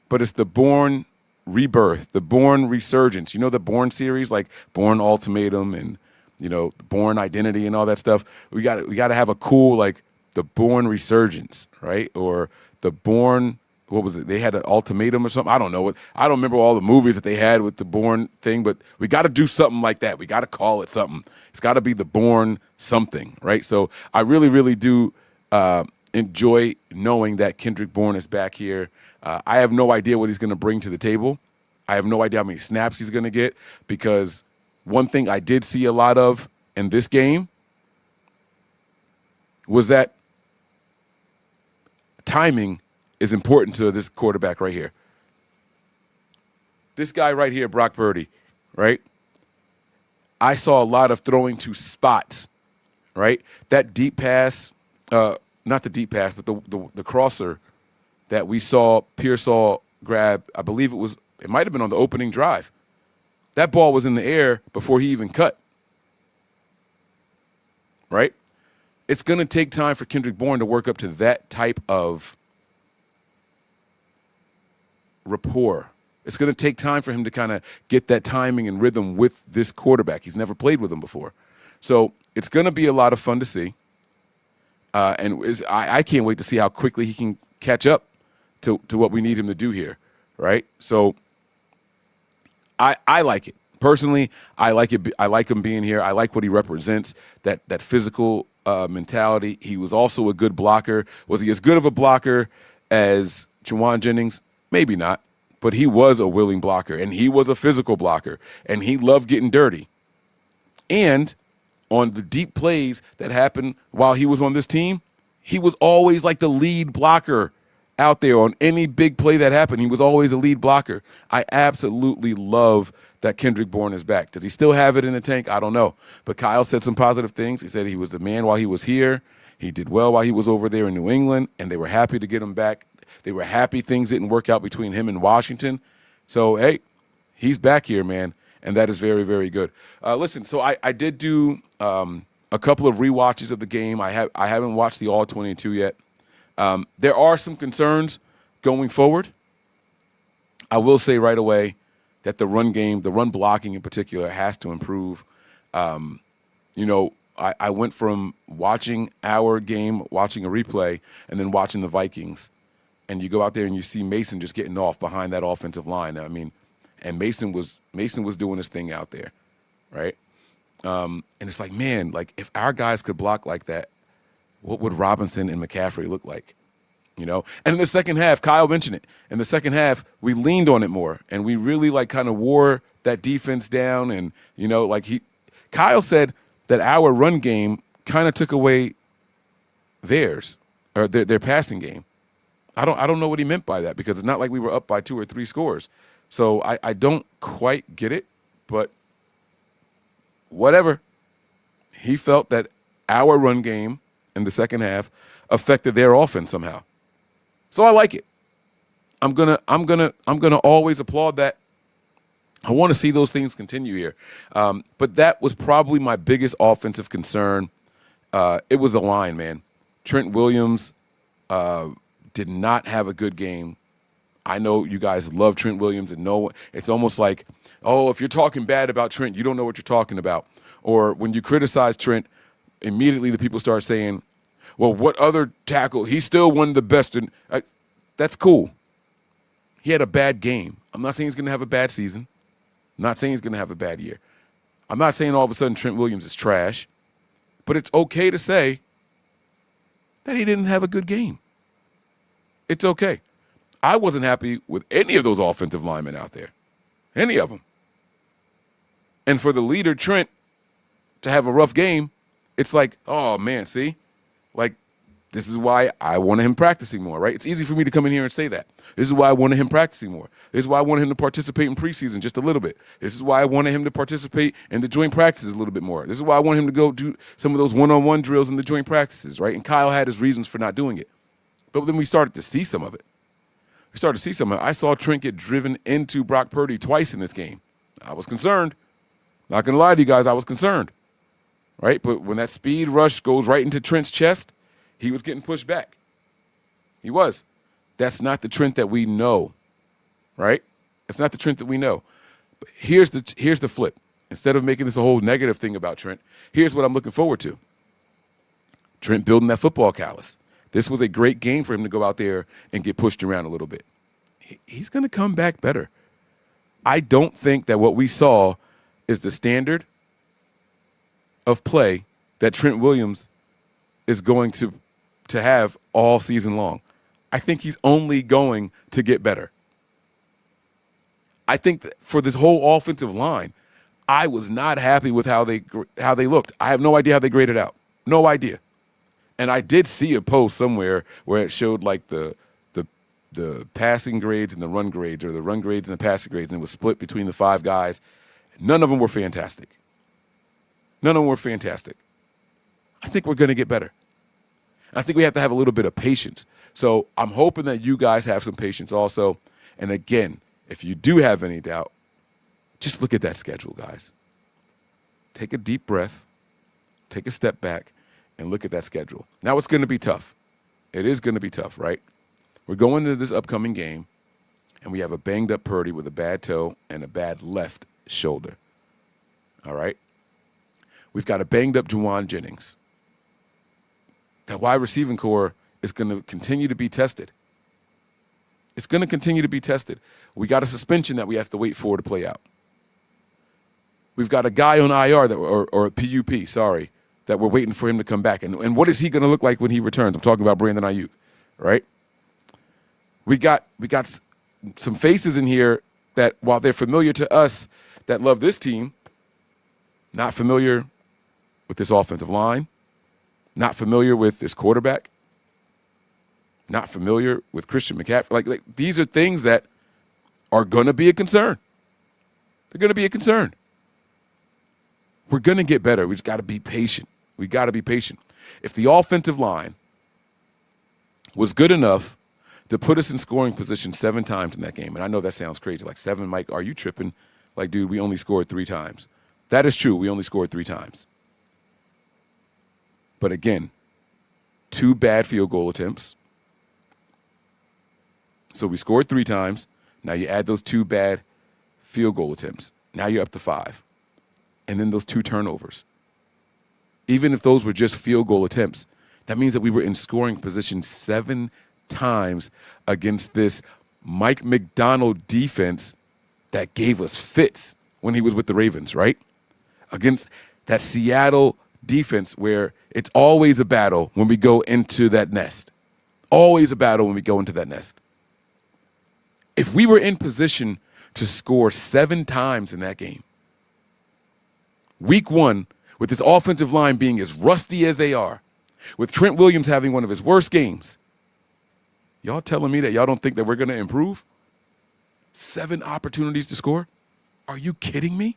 But it's the Bourne rebirth, the Bourne resurgence. You know the Bourne series, like Bourne Ultimatum and the Bourne Identity and all that stuff. We got to have a cool, like, the Bourne Resurgence, right? Or the Bourne, what was it? They had an ultimatum or something. I don't know. I don't remember all the movies that they had with the Bourne thing, but we got to do something like that. We got to call it something. It's got to be the Bourne something, right? So I really, really do enjoy knowing that Kendrick Bourne is back here. I have no idea what he's going to bring to the table. I have no idea how many snaps he's going to get, because one thing I did see a lot of in this game was that timing is important to this quarterback right here. This guy right here, Brock Purdy, right? I saw a lot of throwing to spots, right? That deep pass, not the deep pass, but the crosser that we saw Pearsall grab, I believe it might have been on the opening drive. That ball was in the air before he even cut, right? It's going to take time for Kendrick Bourne to work up to that type of rapport. It's going to take time for him to kind of get that timing and rhythm with this quarterback. He's never played with him before. So it's going to be a lot of fun to see. I can't wait to see how quickly he can catch up to what we need him to do here, right? So I like it. Personally, I like it. I like him being here. I like what he represents, that physical mentality. He was also a good blocker. Was he as good of a blocker as Juwan Jennings? Maybe not, but he was a willing blocker, and he was a physical blocker, and he loved getting dirty. And on the deep plays that happened while he was on this team, he was always like the lead blocker out there on any big play that happened. He was always a lead blocker. I absolutely love that Kendrick Bourne is back. Does he still have it in the tank? I don't know. But Kyle said some positive things. He said he was the man while he was here. He did well while he was over there in New England, and they were happy to get him back. They were happy things didn't work out between him and Washington. So, hey, he's back here, man, and that is very, very good. Listen, so I did do a couple of rewatches of the game. I haven't watched the All-22 yet. There are some concerns going forward. I will say right away that the run game, the run blocking in particular, has to improve. I went from watching our game, watching a replay, and then watching the Vikings. And you go out there and you see Mason just getting off behind that offensive line. I mean, and Mason was doing his thing out there, right? And it's like, man, like if our guys could block like that, what would Robinson and McCaffrey look like? And in the second half, Kyle mentioned it. In the second half, we leaned on it more, and we really like kind of wore that defense down. And Kyle said that our run game kind of took away theirs, or their passing game. I don't know what he meant by that, because it's not like we were up by 2 or 3 scores. So I don't quite get it, but whatever. He felt that our run game in the second half affected their offense somehow. So I like it. I'm gonna always applaud that. I want to see those things continue here. But that was probably my biggest offensive concern. It was the line, man. Trent Williams did not have a good game. I know you guys love Trent Williams, and know it's almost like, oh, if you're talking bad about Trent, you don't know what you're talking about. Or when you criticize Trent, immediately the people start saying, well, what other tackle? He's still one of the best. And that's cool. He had a bad game. I'm not saying he's going to have a bad season. I'm not saying he's going to have a bad year. I'm not saying all of a sudden Trent Williams is trash. But it's okay to say that he didn't have a good game. It's okay. I wasn't happy with any of those offensive linemen out there. Any of them. And for the leader, Trent, to have a rough game, it's like, oh, man, see? Like, This is why I wanted him practicing more, right? It's easy for me to come in here and say that. This is why I wanted him practicing more. This is why I wanted him to participate in preseason just a little bit. This is why I wanted him to participate in the joint practices a little bit more. This is why I wanted him to go do some of those one-on-one drills in the joint practices, right? And Kyle had his reasons for not doing it. But then we started to see some of it. I saw Trent get driven into Brock Purdy twice in this game. I was concerned. Not going to lie to you guys, I was concerned, right? But when that speed rush goes right into Trent's chest, he was getting pushed back. He was. That's not the Trent that we know, right? It's not the Trent that we know. But here's the flip. Instead of making this a whole negative thing about Trent, here's what I'm looking forward to. Trent building that football callus. This was a great game for him to go out there and get pushed around a little bit. He's going to come back better. I don't think that what we saw is the standard of play that Trent Williams is going to have all season long. I think he's only going to get better. I think that for this whole offensive line, I was not happy with how they looked. I have no idea how they graded out. No idea. And I did see a post somewhere where it showed like the passing grades and the run grades, or the run grades and the passing grades, and it was split between the 5 guys. None of them were fantastic. I think we're going to get better. I think we have to have a little bit of patience. So I'm hoping that you guys have some patience also. And again, if you do have any doubt, just look at that schedule, guys. Take a deep breath, take a step back, and look at that schedule. Now it's going to be tough. It is going to be tough, right? We're going into this upcoming game, and we have a banged-up Purdy with a bad toe and a bad left shoulder. All right? We've got a banged-up Juwan Jennings. That wide receiving core is going to continue to be tested. It's going to continue to be tested. We got a suspension that we have to wait for to play out. We've got a guy on IR or PUP, sorry, that we're waiting for him to come back. And what is he going to look like when he returns? I'm talking about Brandon Ayuk, right? We got some faces in here that, while they're familiar to us that love this team, not familiar with this offensive line, not familiar with this quarterback, not familiar with Christian McCaffrey. Like these are things that are going to be a concern. They're going to be a concern. We're going to get better. We just got to be patient. We got to be patient. If the offensive line was good enough to put us in scoring position 7 times in that game, and I know that sounds crazy, like 7, Mike, are you tripping? Like, dude, we only scored 3 times. That is true. We only scored 3 times. But again, 2 bad field goal attempts. So we scored 3 times. Now you add those 2 bad field goal attempts. Now you're up to 5. And then those 2 turnovers. Even if those were just field goal attempts, that means that we were in scoring position 7 times against this Mike McDonald defense that gave us fits when he was with the Ravens, right? Against that Seattle defense where it's always a battle when we go into that nest. Always a battle when we go into that nest. If we were in position to score 7 times in that game, week 1, with this offensive line being as rusty as they are, with Trent Williams having one of his worst games, y'all telling me that y'all don't think that we're going to improve? 7 opportunities to score? Are you kidding me?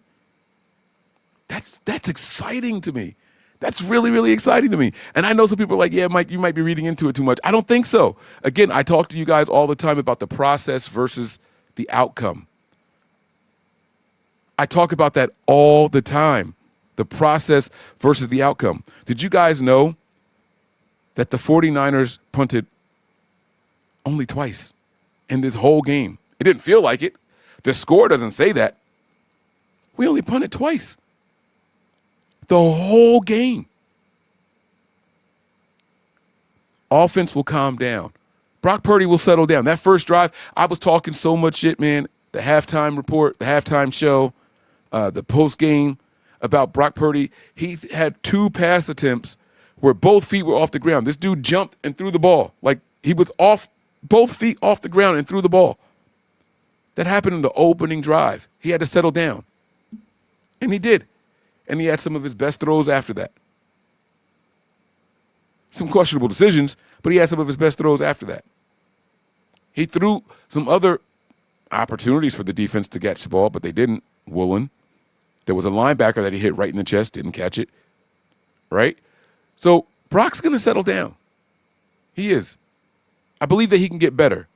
That's exciting to me. That's really, really exciting to me. And I know some people are like, yeah, Mike, you might be reading into it too much. I don't think so. Again, I talk to you guys all the time about the process versus the outcome. I talk about that all the time, the process versus the outcome. Did you guys know that the 49ers punted only twice in this whole game? It didn't feel like it. The score doesn't say that. We only punted twice. The whole game. Offense will calm down. Brock Purdy will settle down. That first drive, I was talking so much shit, man. The halftime report, the halftime show, the post game about Brock Purdy. He had 2 pass attempts where both feet were off the ground. This dude jumped and threw the ball. Like he was off, both feet off the ground and threw the ball. That happened in the opening drive. He had to settle down. And he did. And he had some of his best throws after that. some questionable decisions, but he had some of his best throws after that. He threw some other opportunities for the defense to catch the ball, but they didn't. Woolen. There was a linebacker that he hit right in the chest, didn't catch it. Right? So Brock's going to settle down. He is. I believe that he can get better.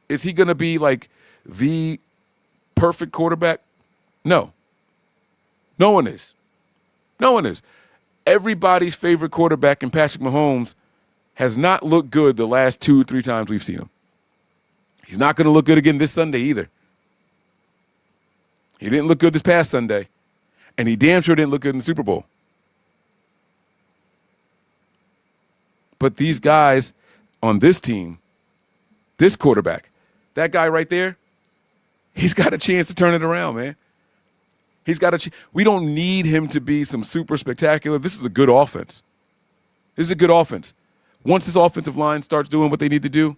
Is he going to be like the perfect quarterback? No. No one is. No one is. Everybody's favorite quarterback in Patrick Mahomes has not looked good the last 2 or 3 times we've seen him. He's not going to look good again this Sunday either. He didn't look good this past Sunday, and he damn sure didn't look good in the Super Bowl. But these guys on this team, this quarterback, that guy right there, he's got a chance to turn it around, man. He's got a we don't need him to be some super spectacular. This is a good offense. This is a good offense. Once this offensive line starts doing what they need to do,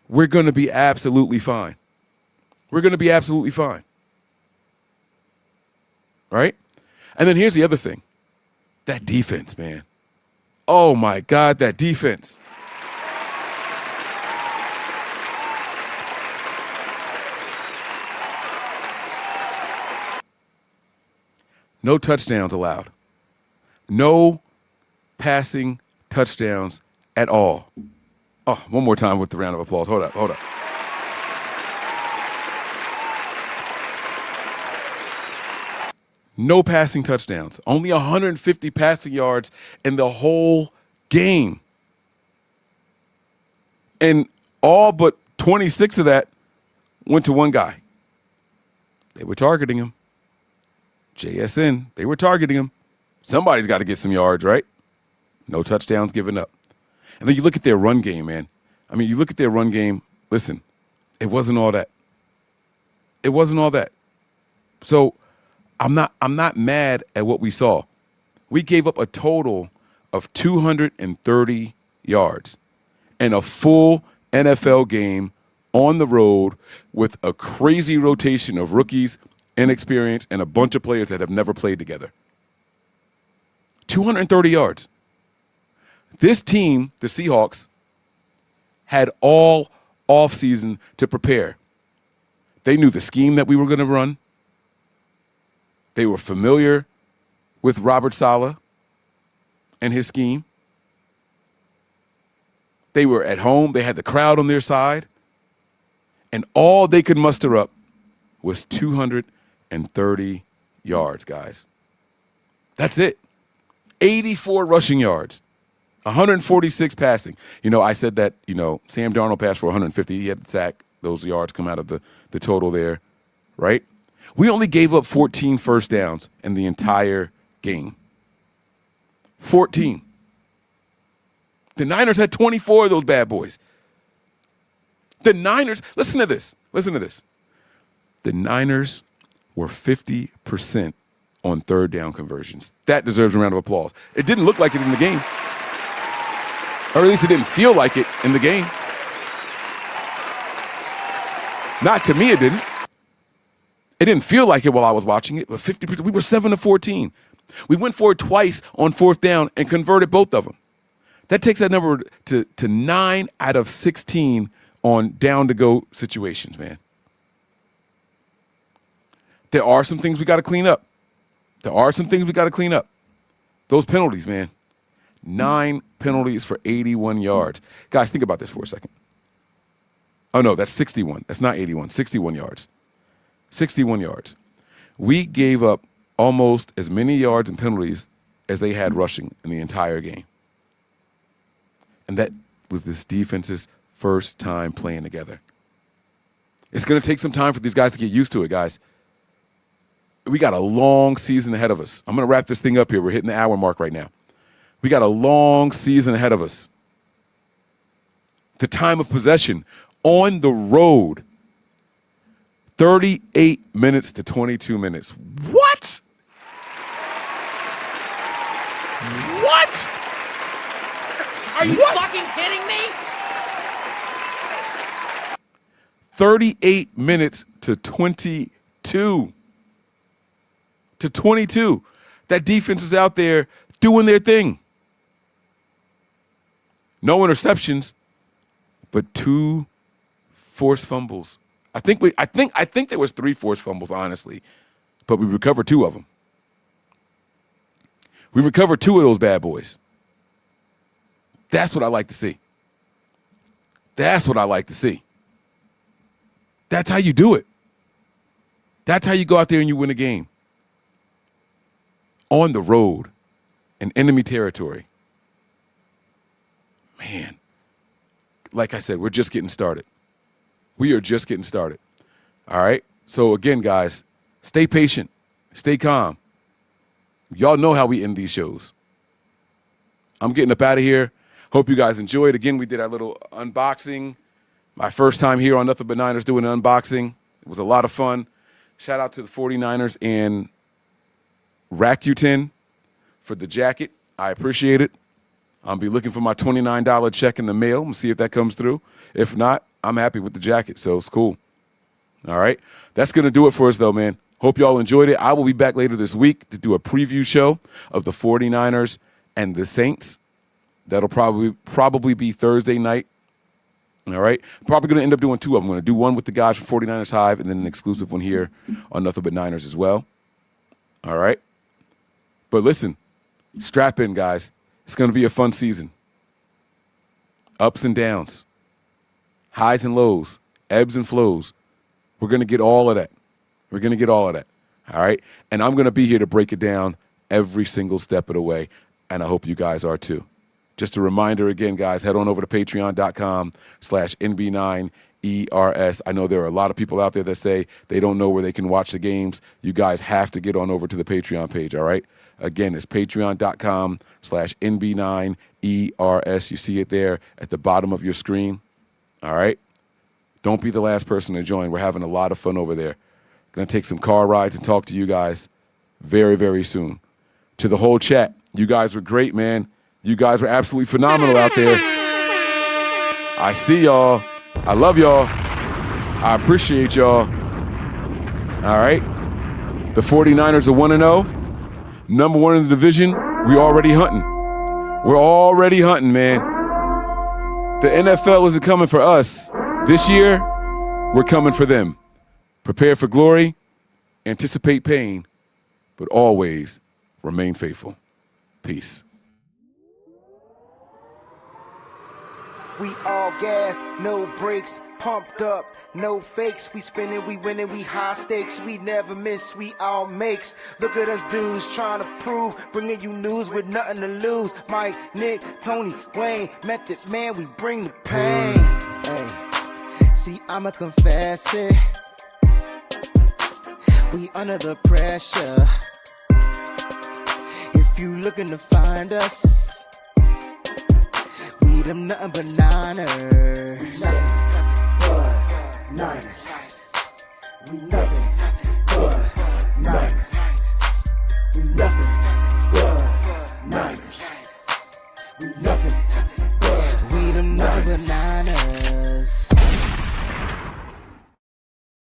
we're going to be absolutely fine. We're going to be absolutely fine. Right? And then here's the other thing. That defense, man. Oh, my God, that defense. No touchdowns allowed. No passing touchdowns at all. Oh, one more time with the round of applause. Hold up. No passing touchdowns. Only 150 passing yards in the whole game. And all but 26 of that went to one guy. They were targeting him. JSN, they were targeting him. Somebody's got to get some yards, right? No touchdowns given up. And then you look at their run game, man. I mean, you look at their run game. Listen, it wasn't all that. It wasn't all that. So I'm not mad at what we saw. We gave up a total of 230 yards in a full NFL game on the road with a crazy rotation of rookies, inexperienced, and a bunch of players that have never played together. 230 yards. This team, the Seahawks, had all offseason to prepare. They knew the scheme that we were going to run. They were familiar with Robert Saleh and his scheme. They were at home. They had the crowd on their side. And all they could muster up was 230 yards, guys. That's it. 84 rushing yards, 146 passing. You know, I said that, Sam Darnold passed for 150. He had the sack. Those yards come out of the total there, right? We only gave up 14 first downs in the entire game. 14. The Niners had 24 of those bad boys. The Niners, listen to this. The Niners were 50% on third down conversions. That deserves a round of applause. It didn't look like it in the game. Or at least it didn't feel like it in the game. Not to me, it didn't. It didn't feel like it while I was watching it, but 50%. We were 7 of 14. We went for it twice on fourth down and converted both of them. That takes that number to 9 out of 16 on down-to-go situations, man. There are some things we got to clean up. Those penalties, man. 9 penalties for 81 yards. Guys, think about this for a second. Oh, no, that's 61. That's not 81. 61 yards. 61 yards. We gave up almost as many yards and penalties as they had rushing in the entire game. And that was this defense's first time playing together. It's going to take some time for these guys to get used to it, guys. We got a long season ahead of us. I'm going to wrap this thing up here. We're hitting the hour mark right now. We got a long season ahead of us. The time of possession on the road, 38 minutes to 22 minutes. What? 38 minutes to 22. That defense was out there doing their thing. No interceptions, but 2 forced fumbles. I think there was 3 forced fumbles, honestly, but we recovered 2 of them. We recovered 2 of those bad boys. That's what I like to see. That's what I like to see. That's how you do it. That's how you go out there and you win a game. On the road, in enemy territory. Man, like I said, we're just getting started. We are just getting started. All right? So, again, guys, stay patient. Stay calm. Y'all know how we end these shows. I'm getting up out of here. Hope you guys enjoyed. Again, we did our little unboxing. My first time here on Nothing But Niners doing an unboxing. It was a lot of fun. Shout out to the 49ers and Rakuten for the jacket. I appreciate it. I'll be looking for my $29 check in the mail and see if that comes through. If not, I'm happy with the jacket, so it's cool. All right. That's going to do it for us, though, man. Hope you all enjoyed it. I will be back later this week to do a preview show of the 49ers and the Saints. That'll probably be Thursday night. All right. Probably going to end up doing 2 of them. I'm going to do one with the guys from 49ers Hive and then an exclusive one here on Nothing But Niners as well. All right. But listen, strap in, guys. It's going to be a fun season. Ups and downs, highs and lows, ebbs and flows. We're going to get all of that. We're going to get all of that. All right. And I'm going to be here to break it down every single step of the way. And I hope you guys are too. Just a reminder again, guys, head on over to patreon.com/NB9ERS. I know there are a lot of people out there that say they don't know where they can watch the games. You guys have to get on over to the Patreon page, all right? Again, it's patreon.com/NB9ERS. You see it there at the bottom of your screen, all right? Don't be the last person to join. We're having a lot of fun over there. Going to take some car rides and talk to you guys very, very soon. To the whole chat, you guys were great, man. You guys were absolutely phenomenal out there. I see y'all. I love y'all. I appreciate y'all. All right. The 49ers are 1-0. Number 1 in the division. We already hunting. We're already hunting, man. The NFL isn't coming for us. This year, we're coming for them. Prepare for glory, anticipate pain, but always remain faithful. Peace. We all gas, no brakes, pumped up, no fakes. We spinning, we winning, we high stakes. We never miss, we all makes. Look at us dudes trying to prove, bringing you news with nothing to lose. Mike, Nick, Tony, Wayne, Method Man, we bring the pain. Hey, see, I'ma confess it. We under the pressure. If you looking to find us, them nothing but Niners. Nothing but Niners.